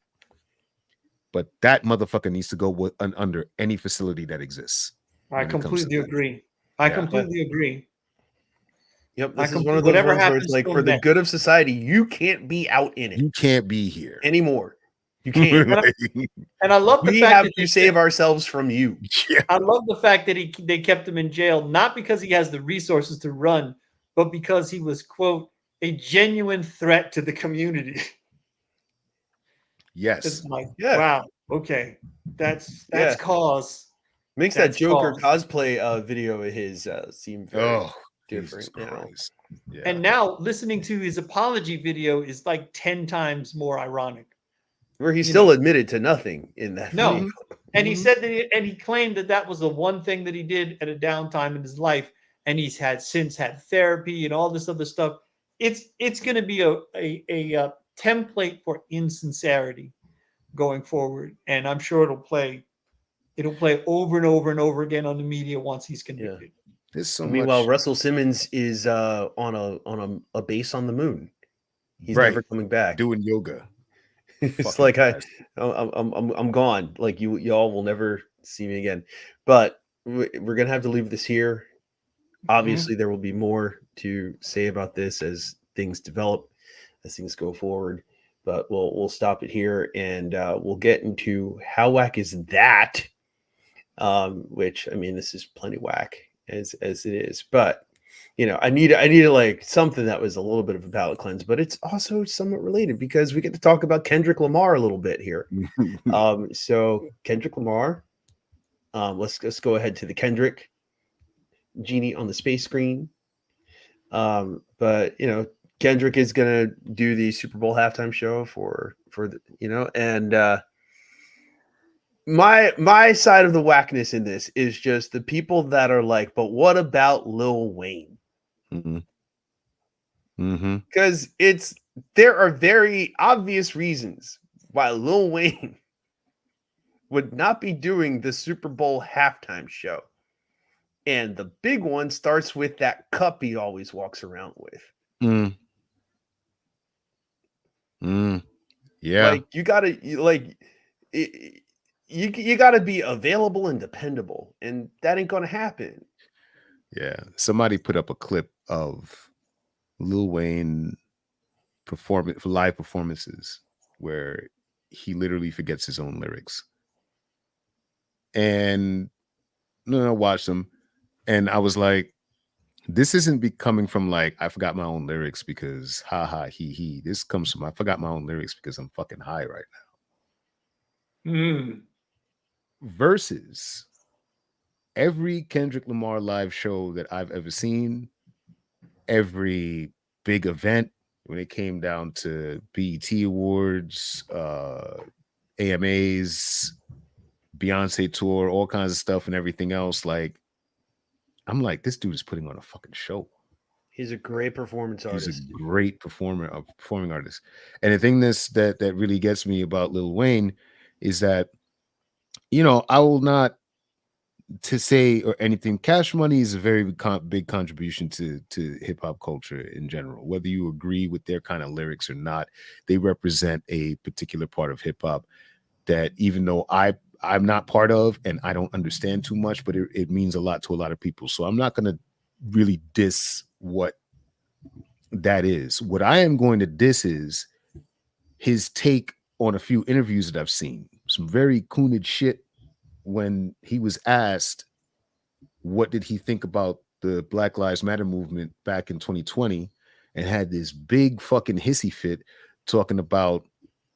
But that motherfucker needs to go under any facility that exists. I completely agree. I completely agree. Yep, this is one of those ones where it's like, for the good of society, you can't be out in it. You can't be here anymore. You can't. And I love the we fact have that to save ourselves from you. Yeah. I love the fact that they kept him in jail, not because he has the resources to run, but because he was, quote, a genuine threat to the community. Yes. It's like, wow, okay, that's cause. Makes that Joker cosplay video of his seem very different. Yeah. And now listening to his apology video is like 10 times more ironic. where he still admitted to nothing in that video. And he said that he claimed that that was the one thing that he did at a downtime in his life, and he's since had therapy and all this other stuff. It's going to be a template for insincerity going forward, and I'm sure it'll play over and over and over again on the media once he's convicted. There's so Meanwhile, much. Russell Simmons is on a base on the moon. He's never coming back. Doing yoga. It's like I'm gone. Like y'all will never see me again. But we're gonna have to leave this here. Obviously, there will be more to say about this as things develop, as things go forward. But we'll stop it here, and we'll get into how whack is that. Which, I mean, this is plenty whack as it is. But I need like something that was a little bit of a palate cleanse, but it's also somewhat related because we get to talk about Kendrick Lamar a little bit here. So Kendrick Lamar, let's go ahead to the Kendrick genie on the space screen. But Kendrick is gonna do the Super Bowl halftime show for the and my side of the whackness in this is just the people that are like, but what about Lil Wayne? Because there are very obvious reasons why Lil Wayne would not be doing the Super Bowl halftime show. And the big one starts with that cup he always walks around with. Yeah. Like you gotta you gotta be available and dependable, and that ain't gonna happen. Yeah. Somebody put up a clip of Lil Wayne live performances where he literally forgets his own lyrics. And I watched them, and I was like, this isn't coming from like, I forgot my own lyrics because ha ha he he. This comes from I forgot my own lyrics because I'm fucking high right now. Versus every Kendrick Lamar live show that I've ever seen, every big event when it came down to BET Awards, AMAs, Beyonce tour, all kinds of stuff and everything else, like, I'm like, this dude is putting on a fucking show. He's a great performance artist. He's a great performing artist. And the thing that really gets me about Lil Wayne is that, I will not to say or anything. Cash Money is a very big contribution to hip hop culture in general. Whether you agree with their kind of lyrics or not, they represent a particular part of hip hop that even though I'm not part of and I don't understand too much, but it means a lot to a lot of people. So I'm not going to really diss what that is. What I am going to diss is his take on a few interviews that I've seen. Some very coonage shit when he was asked what did he think about the Black Lives Matter movement back in 2020 and had this big fucking hissy fit talking about,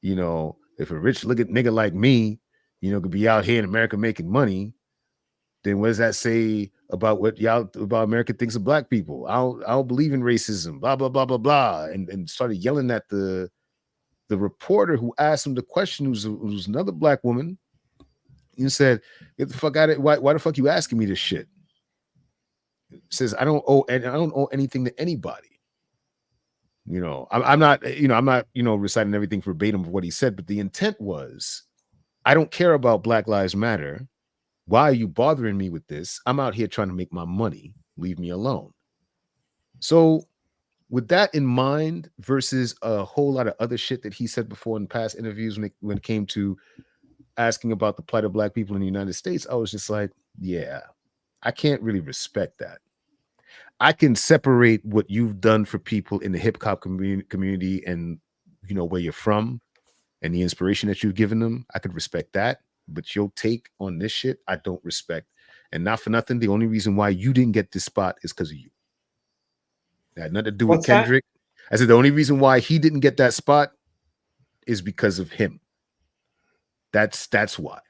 if a rich nigga like me, could be out here in America making money, then what does that say about what about America thinks of black people? I don't believe in racism, blah, blah, blah, blah, blah. And started yelling at the reporter who asked him the question, who's another black woman, and said, "Get the fuck out of it. Why the fuck you asking me this shit?" Says, I don't owe anything to anybody. I'm not reciting everything verbatim of what he said, but the intent was, I don't care about Black Lives Matter. Why are you bothering me with this? I'm out here trying to make my money. Leave me alone. So with that in mind, versus a whole lot of other shit that he said before in past interviews when it came to asking about the plight of black people in the United States, I was just like, yeah, I can't really respect that. I can separate what you've done for people in the hip hop community and, where you're from and the inspiration that you've given them. I could respect that. But your take on this shit, I don't respect. And not for nothing, the only reason why you didn't get this spot is because of you. It had nothing to do with Kendrick. I said the only reason why he didn't get that spot is because of him. That's why.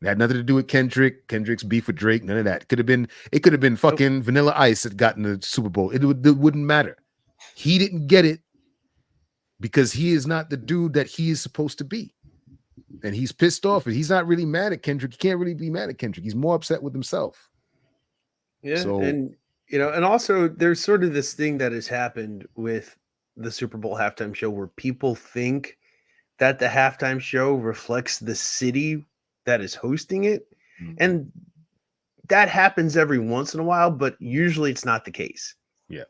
It had nothing to do with Kendrick's beef with Drake, none of that. It could have been fucking Vanilla Ice that got in the Super Bowl. It wouldn't matter. He didn't get it because he is not the dude that he is supposed to be. And he's pissed off, and he's not really mad at Kendrick. He can't really be mad at Kendrick. He's more upset with himself. Yeah, so, and also there's sort of this thing that has happened with the Super Bowl halftime show where people think that the halftime show reflects the city that is hosting it. Mm-hmm. And that happens every once in a while, but usually it's not the case. Yeah.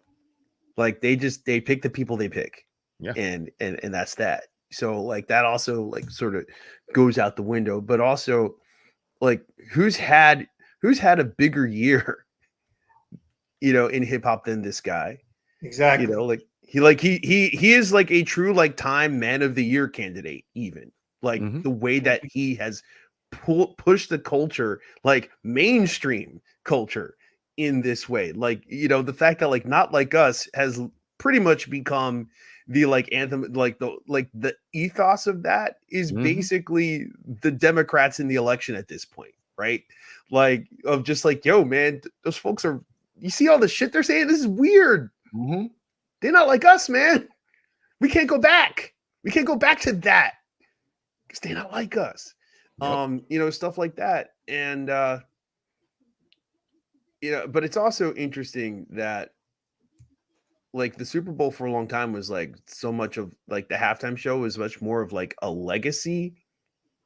Like they pick the people they pick. Yeah. And that's that. So like that also like sort of goes out the window, but also like who's had a bigger year, in hip hop than this guy. Exactly. He is like a true like Time Man of the Year candidate, even like the way that he has pushed the culture, like mainstream culture in this way. Like, the fact that like Not Like Us has pretty much become the like anthem, like the ethos of that is basically the Democrats in the election at this point, right? Like of just like, yo, man, those folks are, you see all the shit they're saying? This is weird. Mm-hmm. They're not like us, man. We can't go back. We can't go back to that because they're not like us. Yep. Stuff like that. And, but it's also interesting that like the Super Bowl for a long time was like so much of like the halftime show was much more of like a legacy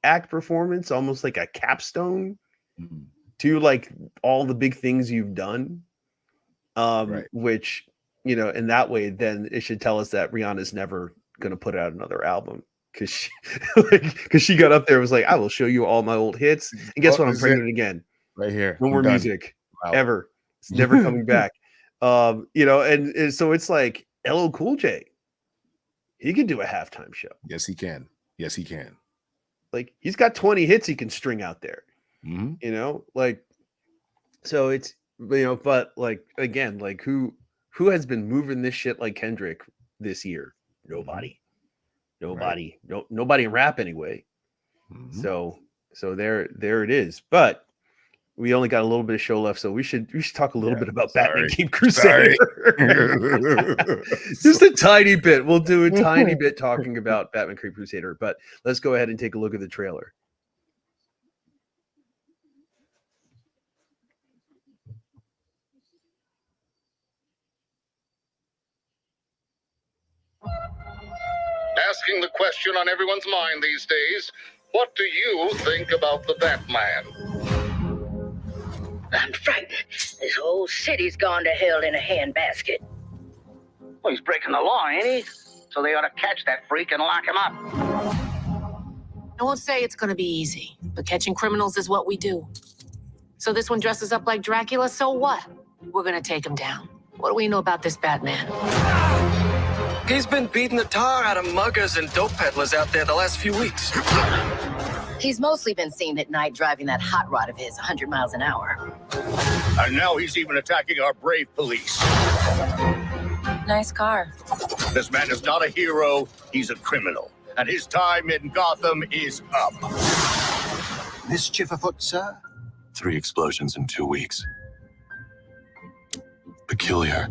act performance, almost like a capstone to like all the big things you've done. Right. Which, in that way, then it should tell us that Rihanna's never going to put out another album because she got up there and was like, I will show you all my old hits. And guess what? I'm pregnant again. Right here. No more music ever. It's never coming back. And so it's like LL Cool J. He could do a halftime show. Yes, he can. Like he's got 20 hits he can string out there. So it's, but like, again, like who has been moving this shit like Kendrick this year? Nobody. Right. Nobody in rap anyway. So there it is. But we only got a little bit of show left, so we should talk a little bit about Batman Cape Crusader. Just a tiny bit. We'll do a tiny bit talking about Batman Cape Crusader, but let's go ahead and take a look at the trailer. Asking the question on everyone's mind these days, what do you think about the Batman? I'm frightened. This whole city's gone to hell in a handbasket. Well, he's breaking the law, ain't he? So they ought to catch that freak and lock him up. I won't say it's going to be easy, but catching criminals is what we do. So this one dresses up like Dracula, so what? We're going to take him down. What do we know about this Batman? He's been beating the tar out of muggers and dope peddlers out there the last few weeks. He's mostly been seen at night driving that hot rod of his 100 miles an hour. And now he's even attacking our brave police. Nice car. This man is not a hero, he's a criminal. And his time in Gotham is up. Mischief afoot, sir? 3 explosions in 2 weeks. Peculiar.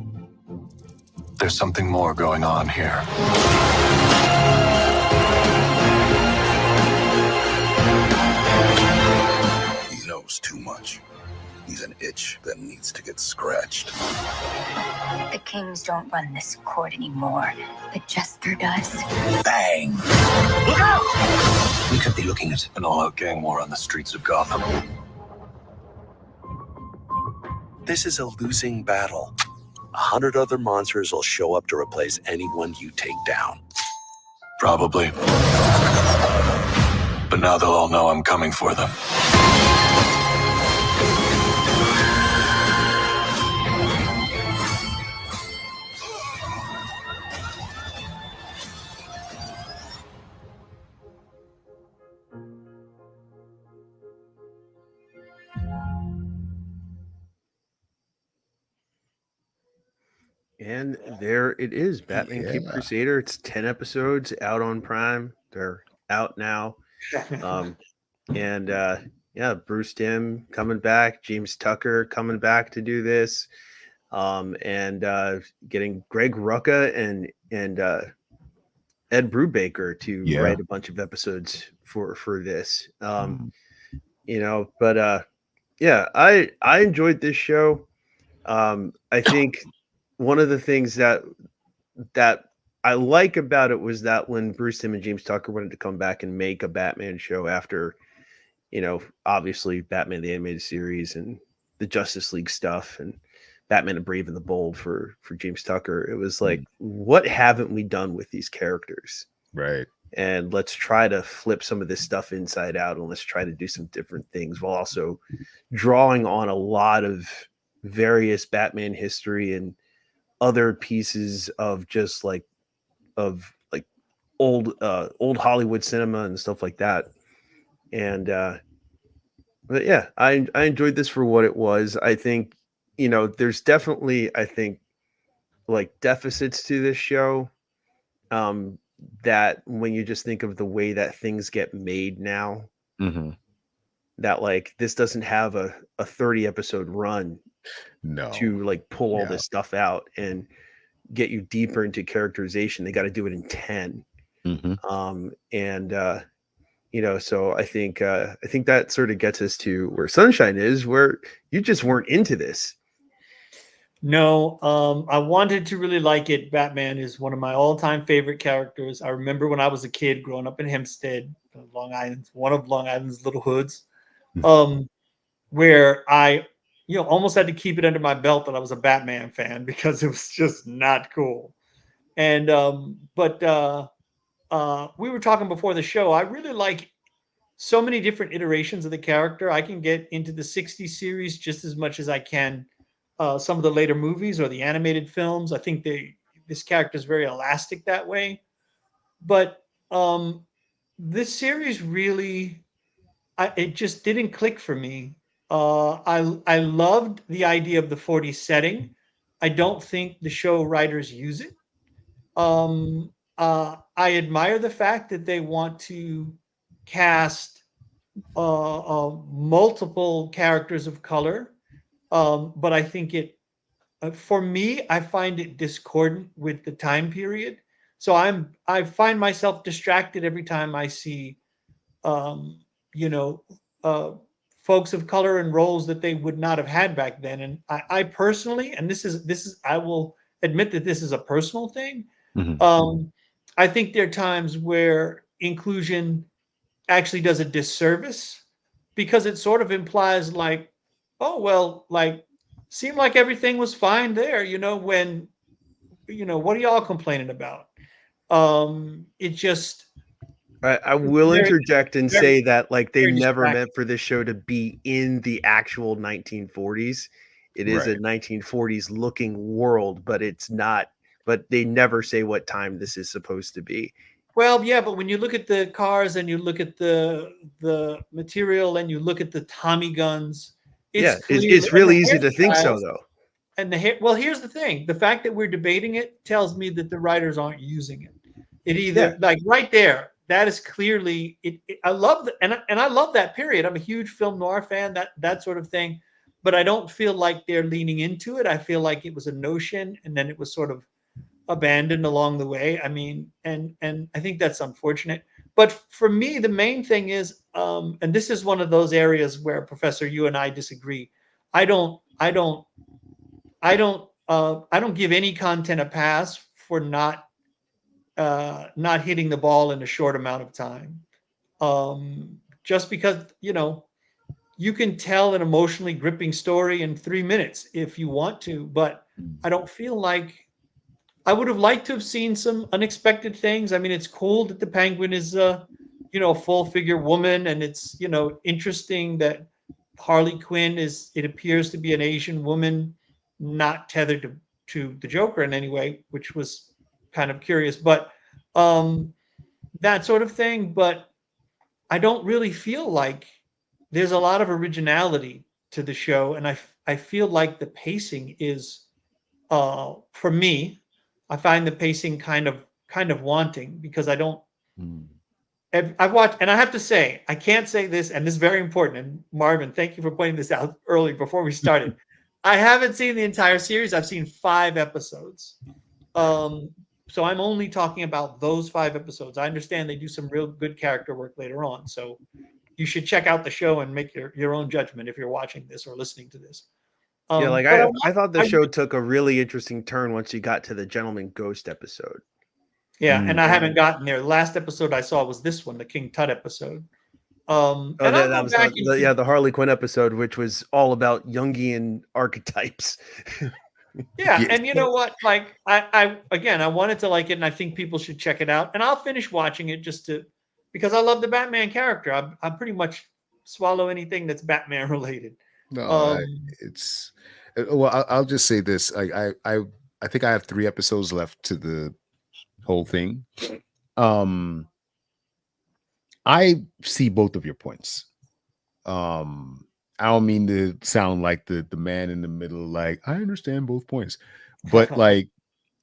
There's something more going on here. He knows too much. He's an itch that needs to get scratched. The Kings don't run this court anymore. The Jester does. Bang! Look out! We could be looking at an all-out gang war on the streets of Gotham. This is a losing battle. 100 other monsters will show up to replace anyone you take down. Probably. But now they'll all know I'm coming for them. And there it is, Batman Cape Crusader. It's 10 episodes out on Prime. They're out now. Bruce Timm coming back, James Tucker coming back to do this, and getting Greg Rucka and Ed Brubaker to write a bunch of episodes for this. I enjoyed this show. I think one of the things that I like about it was that when Bruce Timm and James Tucker wanted to come back and make a Batman show after, obviously Batman the Animated Series and the Justice League stuff and Batman the Brave and the Bold for James Tucker, it was like, what haven't we done with these characters? Right. And let's try to flip some of this stuff inside out, and let's try to do some different things while also drawing on a lot of various Batman history and other pieces of just like old Hollywood cinema and stuff like that. And but yeah, I enjoyed this for what it was. I think there's definitely like deficits to this show, that when you just think of the way that things get made now, that like this doesn't have a 30 episode run to like pull all this stuff out and get you deeper into characterization. They got to do it in 10. So I think that sort of gets us to where Sunshine is, where you just weren't into this. No, I wanted to really like it. Batman is one of my all-time favorite characters. I remember when I was a kid growing up in Hempstead, Long Island, one of Long Island's little hoods, where I almost had to keep it under my belt that I was a Batman fan because it was just not cool. And we were talking before the show. I really like so many different iterations of the character. I can get into the 60s series just as much as I can some of the later movies or the animated films. I think this character is very elastic that way. But this series really, it just didn't click for me. I loved the idea of the 40s setting. I don't think the show writers use it. I admire the fact that they want to cast multiple characters of color, but I think for me, I find it discordant with the time period. So I find myself distracted every time I see, folks of color in roles that they would not have had back then. And I personally, and this is, I will admit that this is a personal thing. I think there are times where inclusion actually does a disservice because it sort of implies like, oh, well, like, seemed like everything was fine there, when, what are y'all complaining about? It just, I will interject and say that like they never meant for this show to be in the actual 1940s. It is a 1940s looking world, but it's not. But they never say what time this is supposed to be. Well, yeah, but when you look at the cars and you look at the material and you look at the Tommy guns, it's really easy to think so, though. And here's the thing: the fact that we're debating it tells me that the writers aren't using it. It either like right there, that is clearly it. I love and I love that period. I'm a huge film noir fan, that sort of thing, but I don't feel like they're leaning into it. I feel like it was a notion, and then it was sort of abandoned along the way. I mean, and I think that's unfortunate. But for me, the main thing is, and this is one of those areas where, Professor, you and I disagree. I don't, I don't, I don't give any content a pass for not hitting the ball in a short amount of time. Just because, you can tell an emotionally gripping story in 3 minutes if you want to, but I don't feel like I would have liked to have seen some unexpected things. I mean, it's cool that the Penguin is a full figure woman, and it's, interesting that Harley Quinn it appears to be an Asian woman, not tethered to the Joker in any way, which was kind of curious, but that sort of thing. But I don't really feel like there's a lot of originality to the show, and I feel like the pacing is, for me, I find the pacing kind of wanting, because I don't. I've watched, and I have to say, I can't say this, and this is very important. And Marvin, thank you for pointing this out early before we started. I haven't seen the entire series. I've seen 5 episodes. So I'm only talking about those 5 episodes. I understand they do some real good character work later on. So you should check out the show and make your own judgment if you're watching this or listening to this. Yeah, like I thought the show took a really interesting turn once you got to the Gentleman Ghost episode. Yeah, and I haven't gotten there. The last episode I saw was this one, the King Tut episode. That was the Harley Quinn episode, which was all about Jungian archetypes. Yeah, and you know what? Like, I wanted to like it, and I think people should check it out. And I'll finish watching it because I love the Batman character. I pretty much swallow anything that's Batman related. No, it's well. I'll just say this. I think I have 3 episodes left to the whole thing. I see both of your points. I don't mean to sound like the man in the middle. Like, I understand both points, but like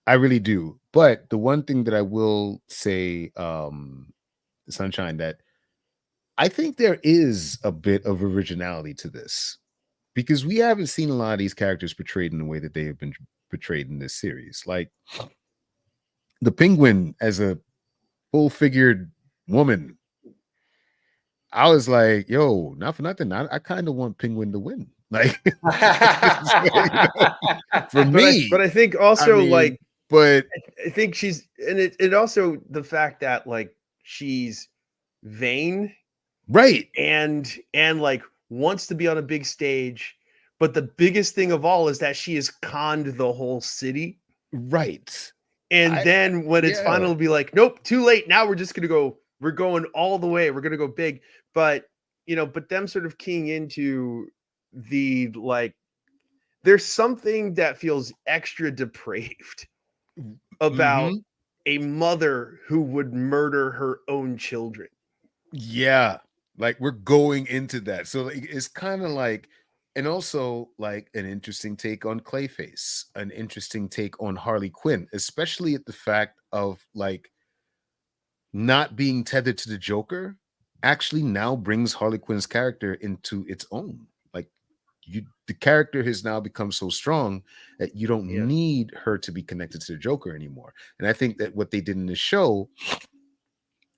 I really do. But the one thing that I will say, Sunshine, that I think there is a bit of originality to this, because we haven't seen a lot of these characters portrayed in the way that they have been portrayed in this series. Like the Penguin as a full-figured woman, I was like, yo, not for nothing, I kind of want Penguin to win. Like, for me. But I think also, but I think she's, and it also the fact that like she's vain, right, and like wants to be on a big stage, but the biggest thing of all is that she has conned the whole city, right? And then when it's finally be like, nope, too late. Now we're just gonna go. We're going all the way. We're gonna go big. But but them sort of keying into the like, there's something that feels extra depraved about a mother who would murder her own children. Yeah, like we're going into that. So it's kind of like, and also like an interesting take on Clayface, an interesting take on Harley Quinn, especially at the fact of like not being tethered to the Joker actually now brings Harley Quinn's character into its own. Like the character has now become so strong that you don't need her to be connected to the Joker anymore. And I think that what they did in the show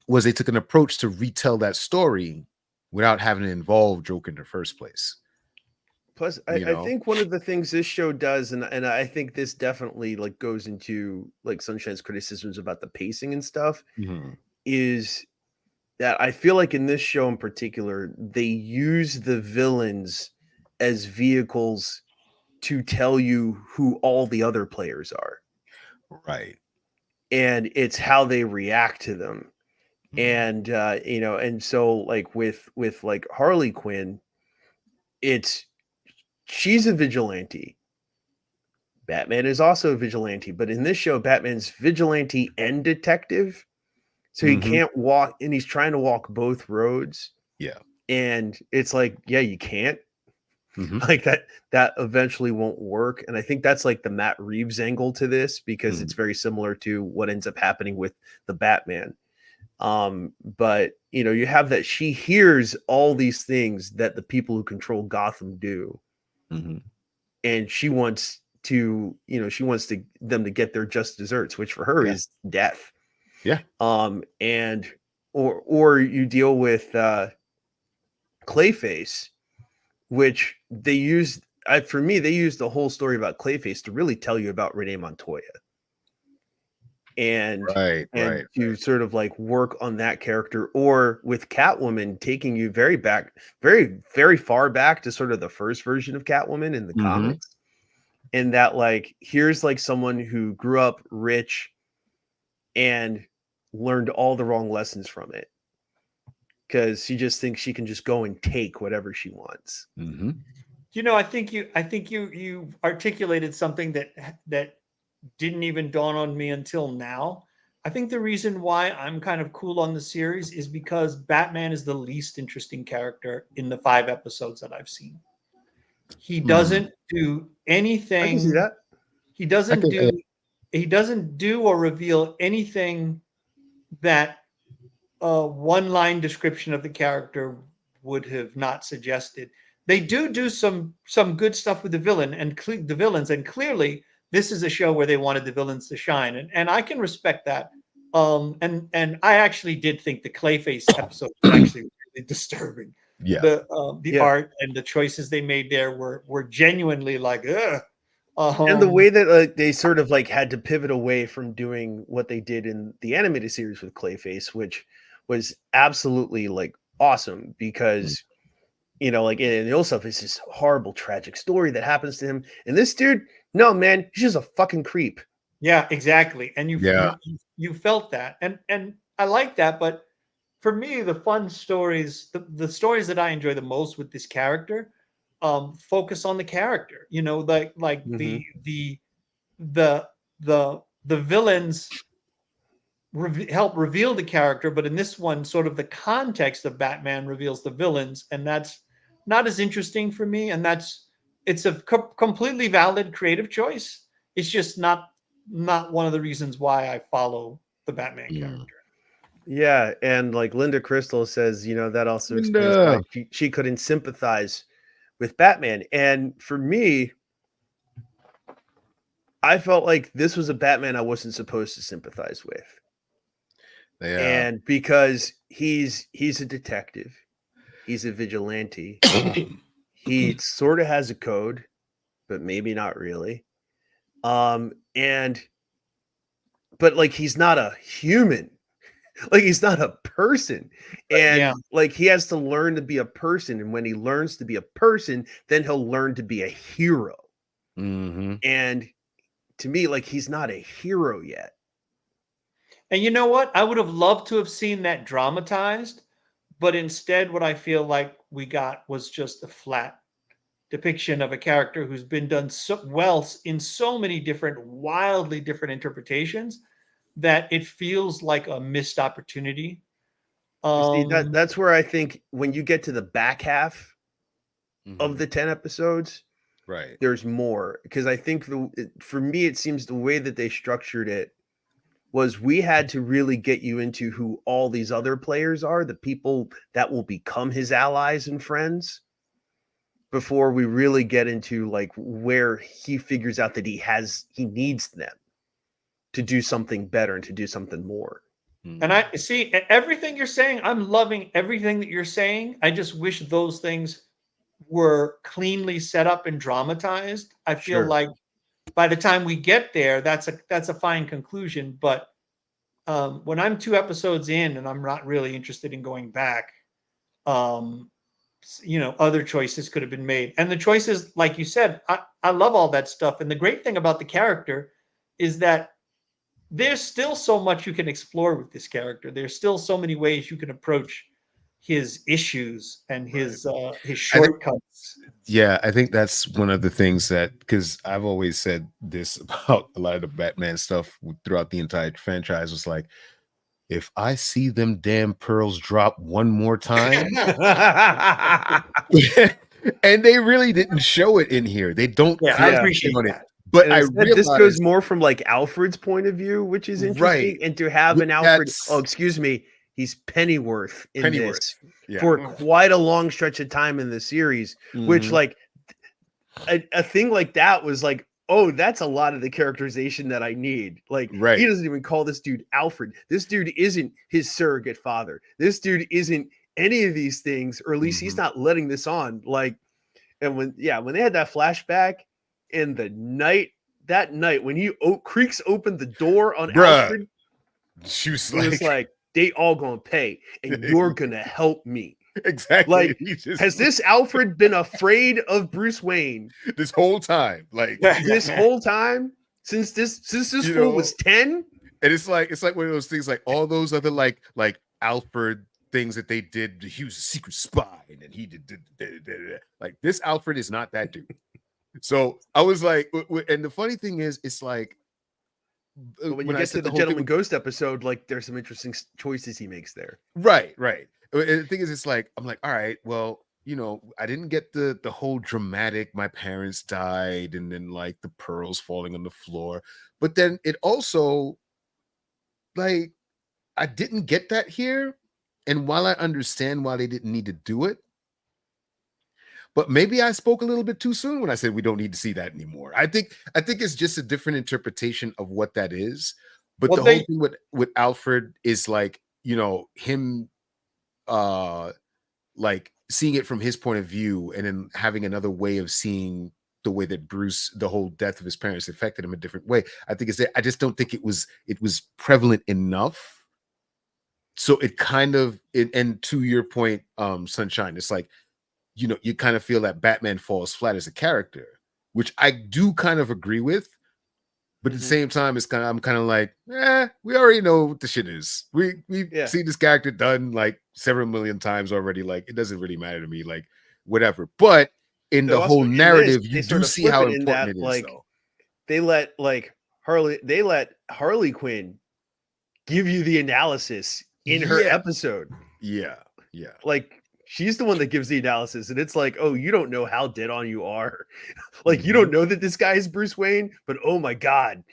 was they took an approach to retell that story without having to involve Joker in the first place. Plus, I think one of the things this show does, and I think this definitely like goes into like Sunshine's criticisms about the pacing and stuff, is that I feel like in this show in particular, they use the villains as vehicles to tell you who all the other players are. Right. And it's how they react to them. And and so like with like Harley Quinn, she's a vigilante. Batman is also a vigilante, but in this show, Batman's vigilante and detective. So he can't walk, and he's trying to walk both roads. Yeah. And it's like, yeah, you can't. Like that eventually won't work. And I think that's like the Matt Reeves angle to this, because it's very similar to what ends up happening with the Batman. But you have that she hears all these things that the people who control Gotham do, and she wants to them to get their just desserts, which for her is death. Yeah. And or you deal with Clayface, which they used for me, they used the whole story about Clayface to really tell you about Renee Montoya. And to sort of like work on that character, or with Catwoman taking you very, very far back to sort of the first version of Catwoman in the comics. And that like, here's like someone who grew up rich and learned all the wrong lessons from it, because she just thinks she can just go and take whatever she wants. I think you articulated something that didn't even dawn on me until now. I think the reason why I'm kind of cool on the series is because Batman is the least interesting character in the 5 episodes that I've seen. He doesn't do anything. I can see that. He doesn't do or reveal anything that a one-line description of the character would have not suggested. They do some good stuff with the villain and the villains, and clearly this is a show where they wanted the villains to shine, and I can respect that. And I actually did think the Clayface episode was actually really disturbing. Yeah. The art and the choices they made there were genuinely like, ugh. And the way that they sort of like had to pivot away from doing what they did in the animated series with Clayface, which was absolutely like awesome, because like in the old stuff, it's this horrible, tragic story that happens to him. And this dude, no, man, he's just a fucking creep. Yeah, exactly. And you felt that. And I like that. But for me, the fun stories, the stories that I enjoy the most with this character, focus on the character. The villains help reveal the character, but in this one, sort of the context of Batman reveals the villains, and that's not as interesting for me. And it's a completely valid creative choice. It's just not one of the reasons why I follow the Batman character. Yeah, and like Linda Crystal says, that also explains why she couldn't sympathize with Batman. And for me, I felt like this was a Batman I wasn't supposed to sympathize with. Yeah. And because he's a detective, he's a vigilante. He sort of has a code, but maybe not really. But like, he's not a human. Like, he's not a person. And like, he has to learn to be a person. And when he learns to be a person, then he'll learn to be a hero. And to me, like, he's not a hero yet. And you know what? I would have loved to have seen that dramatized, but instead what I feel like we got was just a flat depiction of a character who's been done so well in so many different, wildly different interpretations that it feels like a missed opportunity. See, that's where I think when you get to the back half of the 10 episodes, right, there's more. Because I think for me, it seems the way that they structured it was we had to really get you into who all these other players are, the people that will become his allies and friends, before we really get into like where he figures out that he needs them to do something better and to do something more. And I see everything you're saying. I'm loving everything that you're saying. I just wish those things were cleanly set up and dramatized. I feel like by the time we get there, that's a fine conclusion. But when I'm 2 episodes in and I'm not really interested in going back, other choices could have been made. And the choices, like you said, I love all that stuff. And the great thing about the character is that there's still so much you can explore with this character. There's still so many ways you can approach his issues and his shortcuts. I think that's one of the things that, because I've always said this about a lot of the Batman stuff throughout the entire franchise, was like, if I see them damn pearls drop one more time, and they really didn't show it in here. They don't. I appreciate that. But this goes more from like Alfred's point of view, which is interesting. And to have an Alfred, He's Pennyworth in this Yeah. for quite a long stretch of time in the series, which like a thing like that was like, oh, that's a lot of the characterization that I need. Like, he doesn't even call this dude Alfred. This dude isn't his surrogate father. This dude isn't any of these things, or at least he's not letting this on. Like, and when they had that flashback in the night, that night when he Creeks opened the door on Alfred, she was it was like, they all gonna pay, and you're gonna help me. Exactly. Like, has this Alfred been afraid of Bruce Wayne this whole time? Like this whole time since this fool was 10? And it's like one of those things, like all those other like Alfred things that they did. He was a secret spy, and then he did like this. Alfred is not that dude. So I was like, and the funny thing is, it's like when you get to the Gentleman Ghost episode, like there's some interesting choices he makes there. Right. And the thing is, it's like, I'm like, all right, well, I didn't get the whole dramatic, my parents died, and then like the pearls falling on the floor. But then it also, like, I didn't get that here. And while I understand why they didn't need to do it, but maybe I spoke a little bit too soon when I said we don't need to see that anymore. I think it's just a different interpretation of what that is. But the whole thing with Alfred is like, him like seeing it from his point of view, and then having another way of seeing the way that the whole death of his parents affected him a different way. I think I just don't think it was prevalent enough. So it kind of, and to your point, Sunshine, it's like, you kind of feel that Batman falls flat as a character, which I do kind of agree with. But at the same time, I'm kind of like, we already know what the shit is. We've seen this character done like several million times already. Like, it doesn't really matter to me, like whatever. But in the whole narrative, you do see how important it is. Like, they let Harley Quinn give you the analysis in her episode. Yeah. Like, she's the one that gives the analysis, and it's like, oh, you don't know how dead on you are. Like, you don't know that this guy is Bruce Wayne, but oh my god.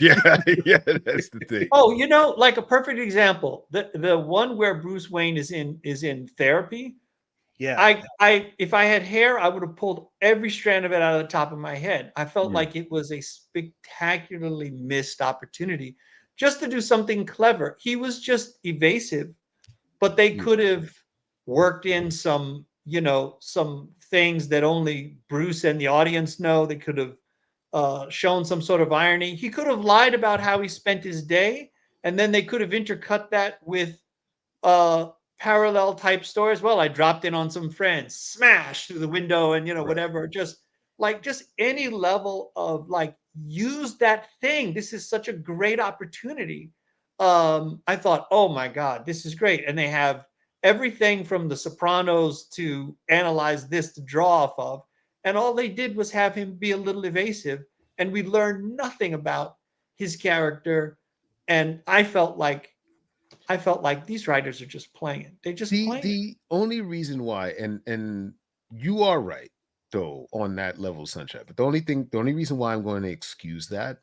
Yeah, that's the thing. Oh, like a perfect example, the one where Bruce Wayne is in therapy. Yeah. I if I had hair, I would have pulled every strand of it out of the top of my head. I felt like it was a spectacularly missed opportunity just to do something clever. He was just evasive, but they could have worked in some things that only Bruce and the audience know. They could have shown some sort of irony. He could have lied about how he spent his day, and then they could have intercut that with parallel type stories. Well, I dropped in on some friends, smashed through the window, and whatever. Just any level of like, use that thing. This is such a great opportunity. I thought, oh my god, this is great, and they have everything from The Sopranos to analyze this to draw off of, and all they did was have him be a little evasive, and we learned nothing about his character. And I felt like these writers are just playing. They just playing. The only reason why, and you are right though on that level, Sunshine. But the only reason why I'm going to excuse that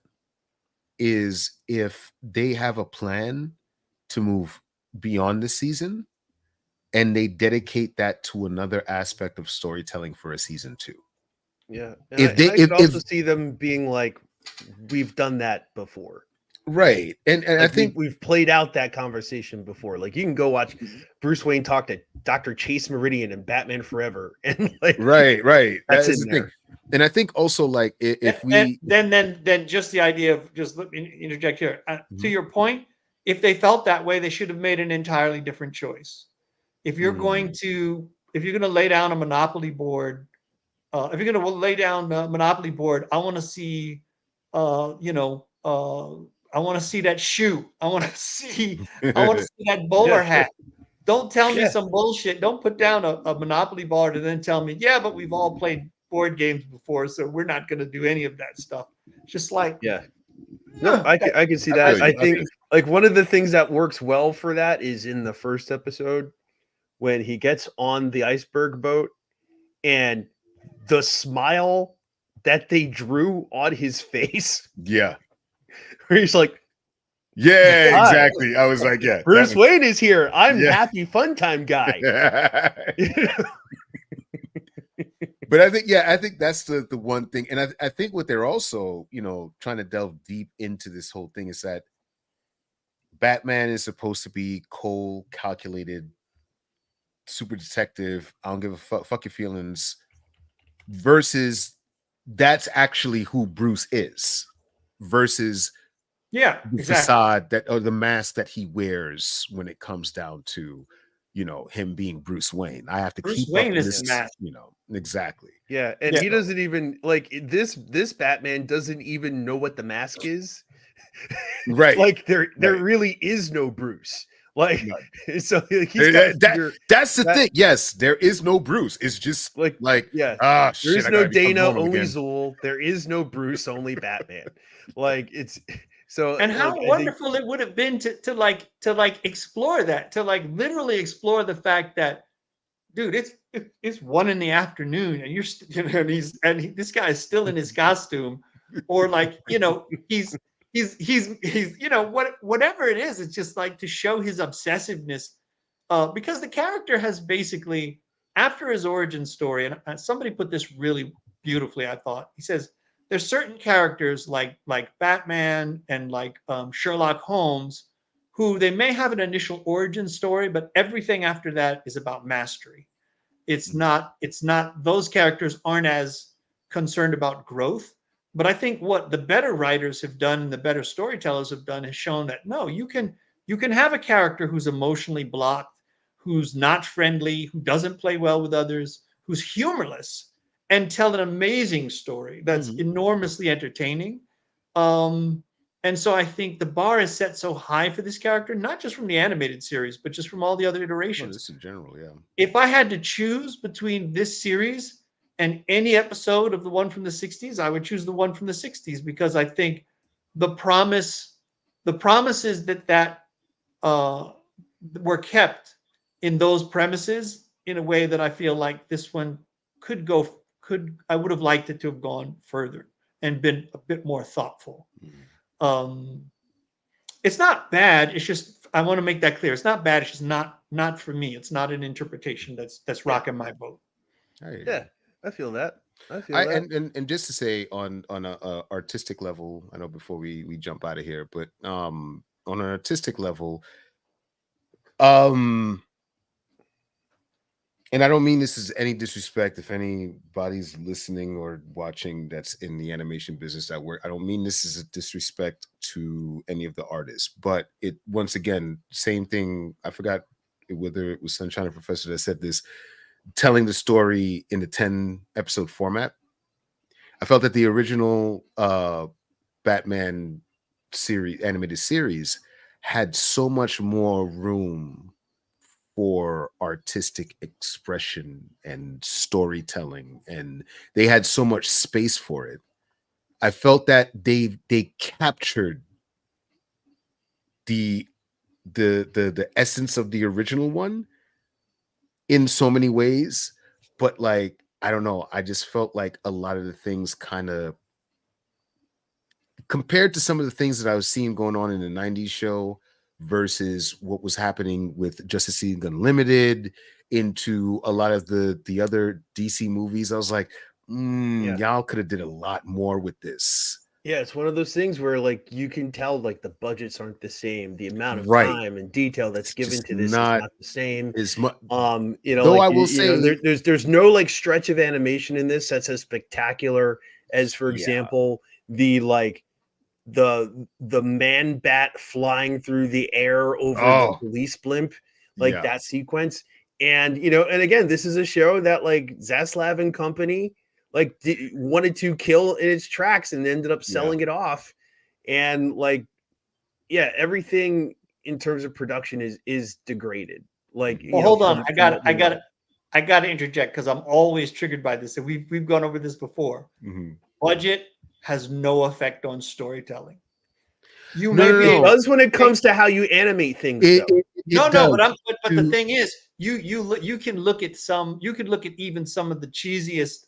is if they have a plan to move beyond the season, and they dedicate that to another aspect of storytelling for a season 2. Yeah. I could also see them being like, we've done that before. Right. And like I think we've played out that conversation before. Like, you can go watch Bruce Wayne talk to Dr. Chase Meridian in Batman Forever. And like, right. That's in the there. Thing. And I think also, like, if we then just the idea of, just let me interject here. To your point, if they felt that way, they should have made an entirely different choice. If you're going to lay down a Monopoly board, I want to see, I want to see that shoe. I want to see that bowler hat. Don't tell me some bullshit. Don't put down a Monopoly board and then tell me, yeah, but we've all played board games before, so we're not going to do any of that stuff. Just like, no, I can see that. I think like one of the things that works well for that is in the first episode when he gets on the iceberg boat and the smile that they drew on his face. Yeah. Where he's like, Yeah, exactly. I was like, yeah, Bruce Wayne is here. I'm Yeah. happy fun time guy. But I think that's the one thing. And I think what they're also, trying to delve deep into this whole thing is that Batman is supposed to be cold, calculated, super detective. I don't give a fuck your feelings. Versus that's actually who Bruce is. Versus the facade that, or the mask that he wears when it comes down to, him being Bruce Wayne. I have to Bruce keep Wayne up is this, the mask. exactly. Yeah, and he doesn't even like this Batman doesn't even know what the mask is. Right. Like there really is no Bruce. Like so he's that's the thing. Yes, there is no Bruce. It's just there shit, is I no gotta become Dana, normal only again. Zool. There is no Bruce, only Batman. Like it's so. And how like, wonderful it would have been to explore that, to literally explore the fact that, dude, it's 1 p.m. and you're this guy is still in his costume, or he's whatever it is. It's just to show his obsessiveness, because the character has basically, after his origin story, and somebody put this really beautifully, I thought. He says there's certain characters like Batman and Sherlock Holmes, who they may have an initial origin story, but everything after that is about mastery. It's not those characters aren't as concerned about growth. But I think what the better writers have done and the better storytellers have done has shown that no, you can have a character who's emotionally blocked, who's not friendly, who doesn't play well with others, who's humorless, and tell an amazing story that's enormously entertaining. And so I think the bar is set so high for this character, not just from the animated series, but just from all the other iterations. This in general, yeah. If I had to choose between this series and any episode of the one from the 60s, I would choose the one from the 60s, because I think the promises that were kept in those premises in a way that I feel like this one I would have liked it to have gone further and been a bit more thoughtful. It's not bad. It's just, I want to make that clear. It's not bad. It's just not for me. It's not an interpretation that's rocking my boat. Yeah, I feel that. I feel that. And just to say on a artistic level, I know before we jump out of here, but on an artistic level, and I don't mean this is any disrespect if anybody's listening or watching that's in the animation business that work. I don't mean this is a disrespect to any of the artists, but it, once again, same thing. I forgot whether it was Sunshine or Professor that said this, telling the story in the 10-episode format. I felt that the original Batman animated series had so much more room for artistic expression and storytelling, and they had so much space for it. I felt that they captured the essence of the original one in so many ways, but I don't know, I just felt like a lot of the things kind of, compared to some of the things that I was seeing going on in the 90s show versus what was happening with Justice League Unlimited, into a lot of the other DC movies, I was like, y'all could have did a lot more with this. Yeah, it's one of those things where you can tell the budgets aren't the same, the amount of time and detail that's given to this is not the same. As much, though I will say, there's no stretch of animation in this that's as spectacular as, for example, the man bat flying through the air over the police blimp, that sequence. And and again, this is a show that Zaslav and company wanted to kill in its tracks and ended up selling it off. And everything in terms of production is degraded. Hold on, I got to interject, because I'm always triggered by this, and we've gone over this before. Budget has no effect on storytelling. It does when it comes to how you animate things. But the thing is, you can look at even some of the cheesiest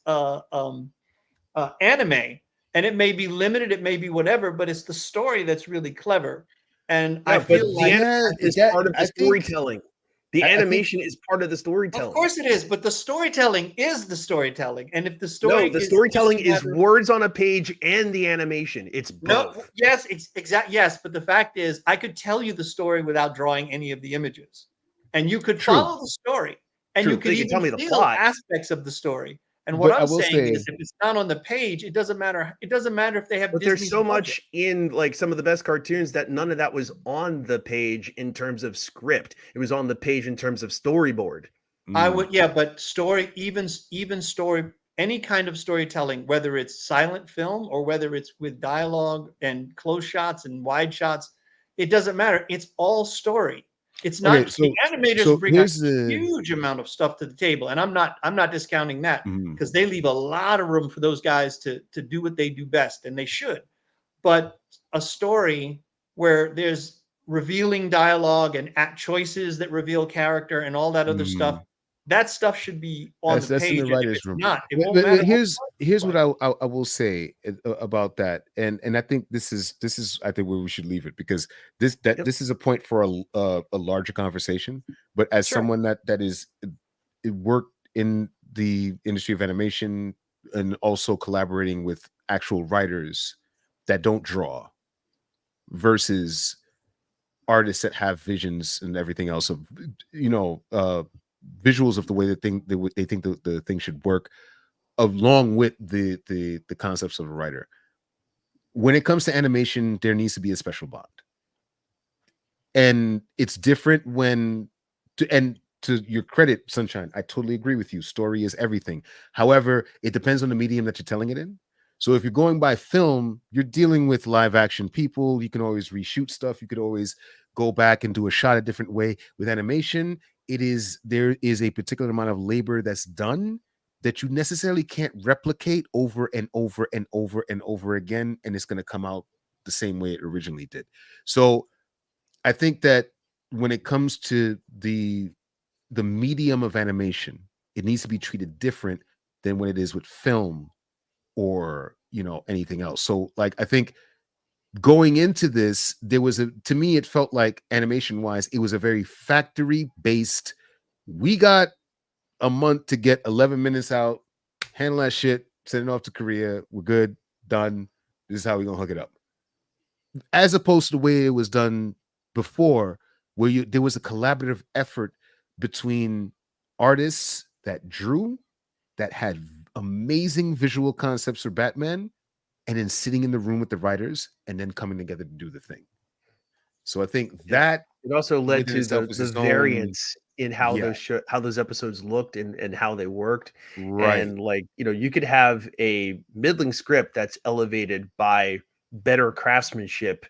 anime, and it may be limited, it may be whatever, but it's the story that's really clever. And I feel the animation is part of the storytelling. The animation is part of the Of storytelling. course it is, but the storytelling is the storytelling. And if the story the storytelling is words on a page and the animation. It's both. Yes, it's exact. Yes, but the fact is, I could tell you the story without drawing any of the images, and you could follow the story, and you could even tell me the feel plot. aspects of the story. And what I'm saying is, if it's not on the page, it doesn't matter. It doesn't matter if they have. But Disney's there's so budget. much in like some of the best cartoons that none of that was on the page in terms of script. It was on the page in terms of storyboard. I would, but story, even story, any kind of storytelling, whether it's silent film or whether it's with dialogue and close shots and wide shots, it doesn't matter. It's all story. It's not the animators bring a huge amount of stuff to the table, and I'm not discounting that because they leave a lot of room for those guys to do what they do best, and they should. But a story where there's revealing dialogue and choices that reveal character and all that other stuff, that stuff should be on the page. In the writer's room. Not, it won't matter. Here's what I will say about that, and I think this is I think where we should leave it, because this is a point for a larger conversation. But as someone that is worked in the industry of animation and also collaborating with actual writers that don't draw versus artists that have visions and everything else of visuals of the way they think the thing should work, along with the concepts of a writer. When it comes to animation, there needs to be a special bond, and it's different to your credit, Sunshine, I totally agree with you. Story is everything. However, it depends on the medium that you're telling it in. So if you're going by film, you're dealing with live action people. You can always reshoot stuff. You could always go back and do a shot a different way. With animation, there is a particular amount of labor that's done that you necessarily can't replicate over and over and over and over again, and it's going to come out the same way it originally did. So I think that when it comes to the medium of animation, it needs to be treated different than when it is with film or anything else. So like, I think going into this, to me it felt like animation wise, it was a very factory based. We got a month to get 11 minutes out, handle that shit, send it off to Korea, we're good, done, this is how we're gonna hook it up, as opposed to the way it was done before, where there was a collaborative effort between artists that drew, that had amazing visual concepts for Batman, and then sitting in the room with the writers and then coming together to do the thing. So I think that it also led to the variance in how those episodes looked and how they worked. Right. And like, you could have a middling script that's elevated by better craftsmanship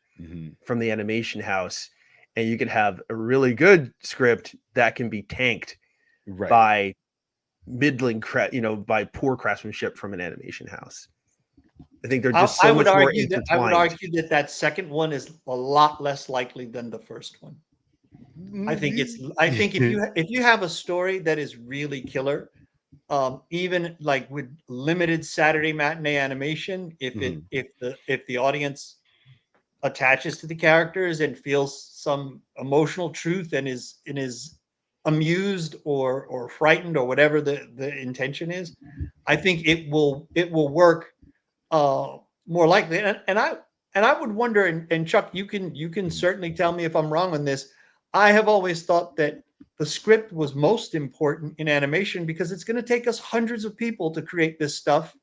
from the animation house, and you could have a really good script that can be tanked by middling by poor craftsmanship from an animation house. I think they're just so much more intertwined. I would argue that second one is a lot less likely than the first one. I think if you have a story that is really killer, even like with limited Saturday matinee animation, if the audience attaches to the characters and feels some emotional truth and is amused or frightened or whatever the intention is, I think it will work more likely. And I would wonder, and Chuck, you can certainly tell me if I'm wrong on this. I have always thought that the script was most important in animation because it's going to take us hundreds of people to create this stuff,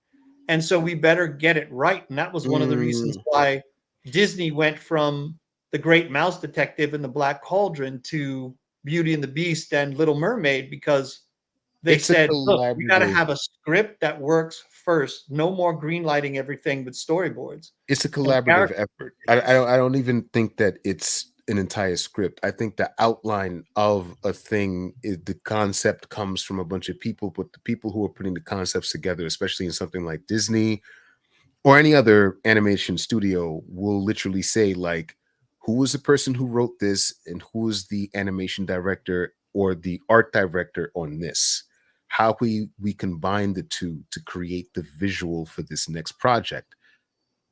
and so we better get it right. And that was one of the reasons why Disney went from The Great Mouse Detective and The Black Cauldron to Beauty and the Beast and Little Mermaid, because they said, look, we got to have a script that works first. No more greenlighting everything with storyboards. It's a collaborative effort. I don't even think that it's an entire script. I think the outline of a thing is the concept comes from a bunch of people, but the people who are putting the concepts together, especially in something like Disney or any other animation studio, will literally say like, who was the person who wrote this and who is the animation director or the art director on this? How we combine the two to create the visual for this next project.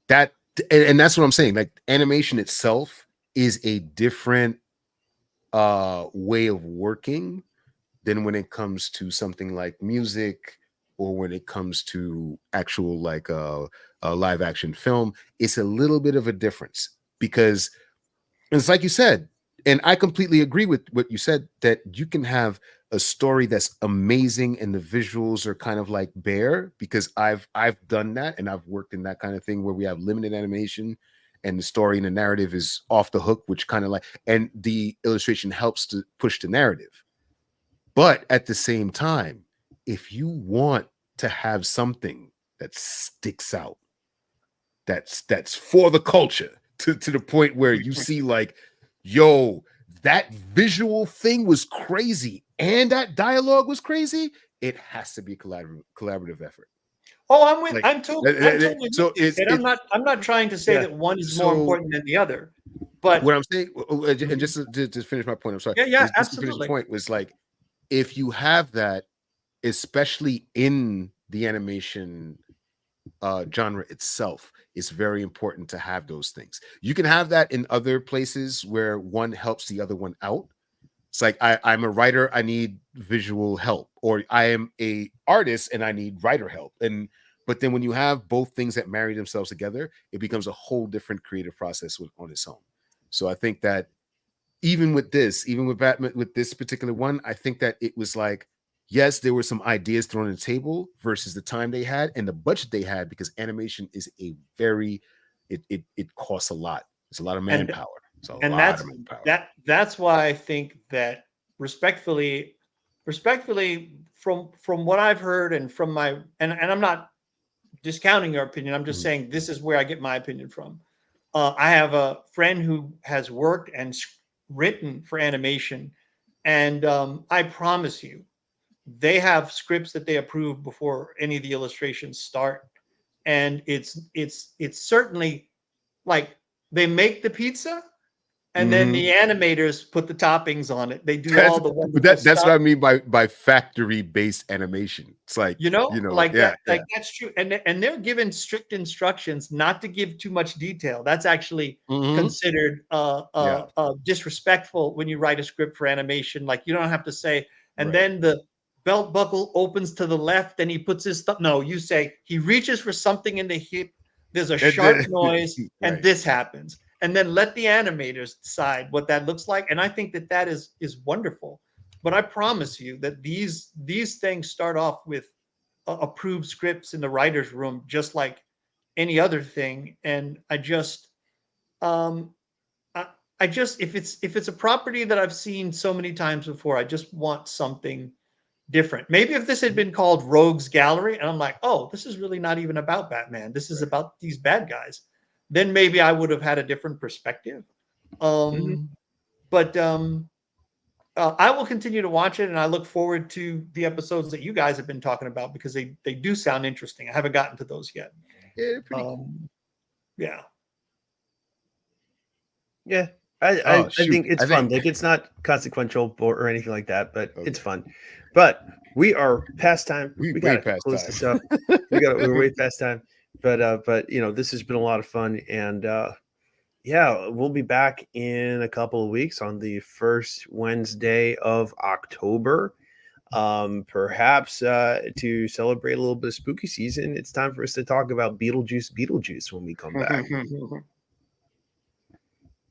And that's what I'm saying. Like, animation itself is a different way of working than when it comes to something like music or when it comes to actual like a live action film. It's a little bit of a difference because it's like you said, and I completely agree with what you said, that you can have a story that's amazing and the visuals are kind of like bare, because I've done that and I've worked in that kind of thing where we have limited animation and the story and the narrative is off the hook, which kind of like, and the illustration helps to push the narrative. But at the same time, if you want to have something that sticks out, that's for the culture, to the point where you see like, yo, that visual thing was crazy and that dialogue was crazy, it has to be a collaborative effort. Oh, I'm with. Like, I'm totally so with you. And I'm not trying to say that one is more important than the other. But what I'm saying, and just to finish my point, I'm sorry. Yeah, just to finish the point was like, if you have that, especially in the animation genre itself, it's very important to have those things. You can have that in other places where one helps the other one out. It's like I'm a writer, I need visual help, or I am a artist and I need writer help. But then when you have both things that marry themselves together, it becomes a whole different creative process on its own. So I think that even with Batman, with this particular one, I think that it was like, yes, there were some ideas thrown on the table versus the time they had and the budget they had, because animation is a very, it costs a lot. It's a lot of manpower. That's why I think that respectfully from what I've heard and from my, and I'm not discounting your opinion. I'm just saying this is where I get my opinion from. I have a friend who has worked and written for animation, and I promise you, they have scripts that they approve before any of the illustrations start, and it's certainly like they make the pizza and then the animators put the toppings on it. They do all the wonderful that's stuff. what I mean by factory based animation. It's like, like yeah, that, like that's true, and they're given strict instructions not to give too much detail. That's actually considered disrespectful when you write a script for animation. Like, you don't have to say, and then the belt buckle opens to the left and he puts his thumb. No, you say he reaches for something in the hip, there's a sharp noise, and this happens. And then let the animators decide what that looks like. And I think that is wonderful. But I promise you that these things start off with approved scripts in the writer's room, just like any other thing. And I just if it's a property that I've seen so many times before, I just want something different. Maybe if this had been called Rogues Gallery, and I'm like, oh, this is really not even about Batman. This is about these bad guys. Then maybe I would have had a different perspective. But I will continue to watch it, and I look forward to the episodes that you guys have been talking about, because they do sound interesting. I haven't gotten to those yet. Yeah, they're pretty cool. Yeah. Yeah. I think it's fun. Like, it's not consequential or anything like that, but it's fun. But we are past time. We got to close this up. We're way past time. But this has been a lot of fun, and we'll be back in a couple of weeks on the first Wednesday of October. Perhaps to celebrate a little bit of spooky season, it's time for us to talk about Beetlejuice when we come back.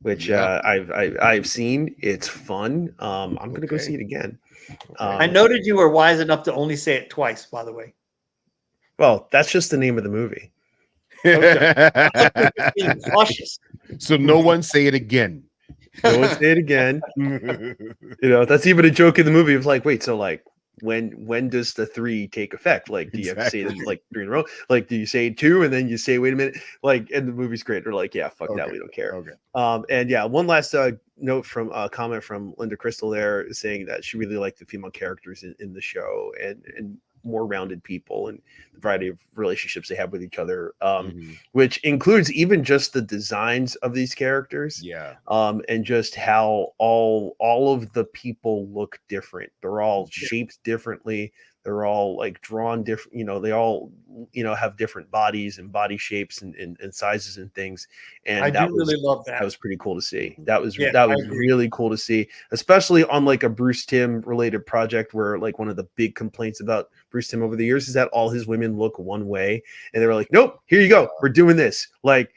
Which I've seen. It's fun. I'm gonna go see it again. I noted you were wise enough to only say it twice, by the way. Well, that's just the name of the movie. Being cautious. So no one say it again. No one say it again. That's even a joke in the movie. It's like, wait, so like, when does the 3 take effect? Like, do you have to say them like 3 in a row? Like, do you say 2 and then you say, wait a minute? Like, and the movie's great. They're like, yeah, fuck that, we don't care. And yeah, one last note from a comment from Linda Crystal there, saying that she really liked the female characters in the show, and more rounded people and the variety of relationships they have with each other, which includes even just the designs of these characters, and just how all of the people look different. They're all shaped differently, They're all like drawn different, they all, have different bodies and body shapes and sizes and things. And I do really love that. That was pretty cool to see. That was Yeah, really cool to see, especially on like a Bruce Timm related project where like one of the big complaints about Bruce Timm over the years is that all his women look one way. And they were like, nope, here you go. We're doing this. Like,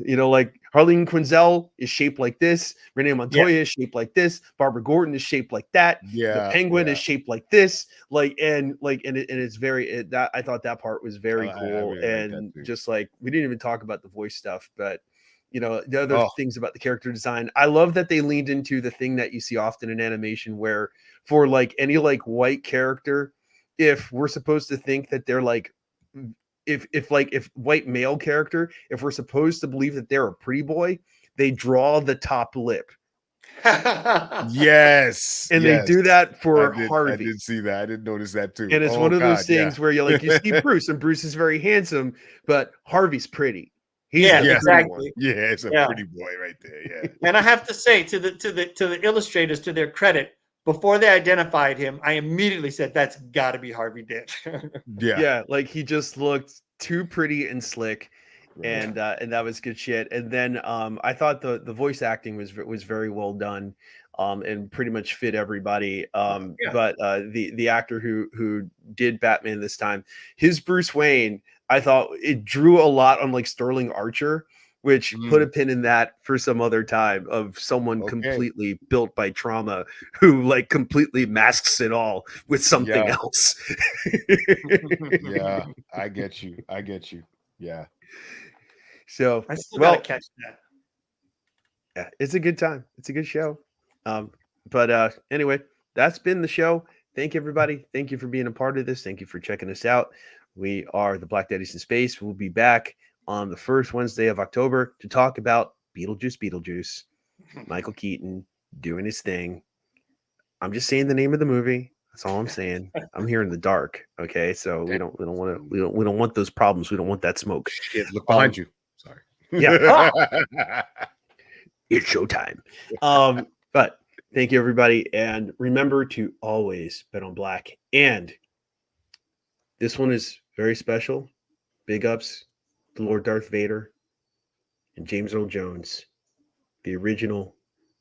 like Harleen Quinzel is shaped like this. Renee Montoya is shaped like this. Barbara Gordon is shaped like that. The Penguin is shaped like this. And it's very, that I thought that part was very cool. Really and just like, we didn't even talk about the voice stuff, but the other things about the character design, I love that they leaned into the thing that you see often in animation where for like any like white character, if we're supposed to think that they're like, if white male character, if we're supposed to believe that they're a pretty boy, they draw the top lip. Yes. And they do that for Harvey. I did see that. I didn't notice that too. And it's one of those things where you see Bruce, and Bruce is very handsome, but Harvey's pretty. Exactly. Yeah, it's a pretty boy right there. Yeah. And I have to say to the illustrators, to their credit, before they identified him, I immediately said, that's got to be Harvey Dent. Yeah, like he just looked too pretty and slick, and that was good shit. And then I thought the voice acting was very well done, and pretty much fit everybody. But the actor who did Batman this time, his Bruce Wayne, I thought it drew a lot on like Sterling Archer, which put a pin in that for some other time of someone completely built by trauma who like completely masks it all with something else. Yeah, I get you. Yeah. So I still gotta catch that. Yeah, it's a good time. It's a good show. But anyway, that's been the show. Thank you, everybody. Thank you for being a part of this. Thank you for checking us out. We are the Black Daddies in Space. We'll be back on the first Wednesday of October to talk about Beetlejuice. Michael Keaton doing his thing. I'm just saying the name of the movie. That's all I'm saying. I'm here in the dark. Okay, so we don't want those problems. We don't want that smoke. Shit, look behind you. Sorry. Yeah. It's showtime. But thank you, everybody, and remember to always bet on black. And this one is very special. Big ups to Lord Darth Vader and James Earl Jones, the original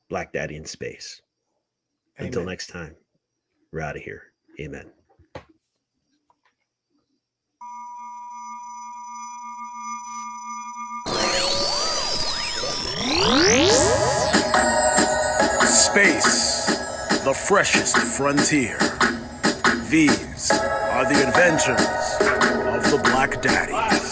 Black Daddy in space. Amen. Until next time, we're out of here. Amen. Space, the freshest frontier. These are the adventures of the Black Daddies.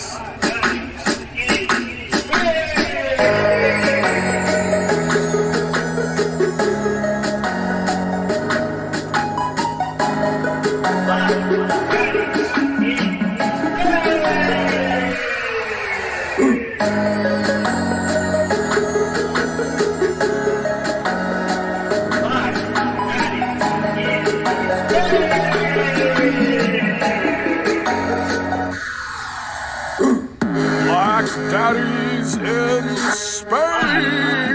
Black Daddies in Space!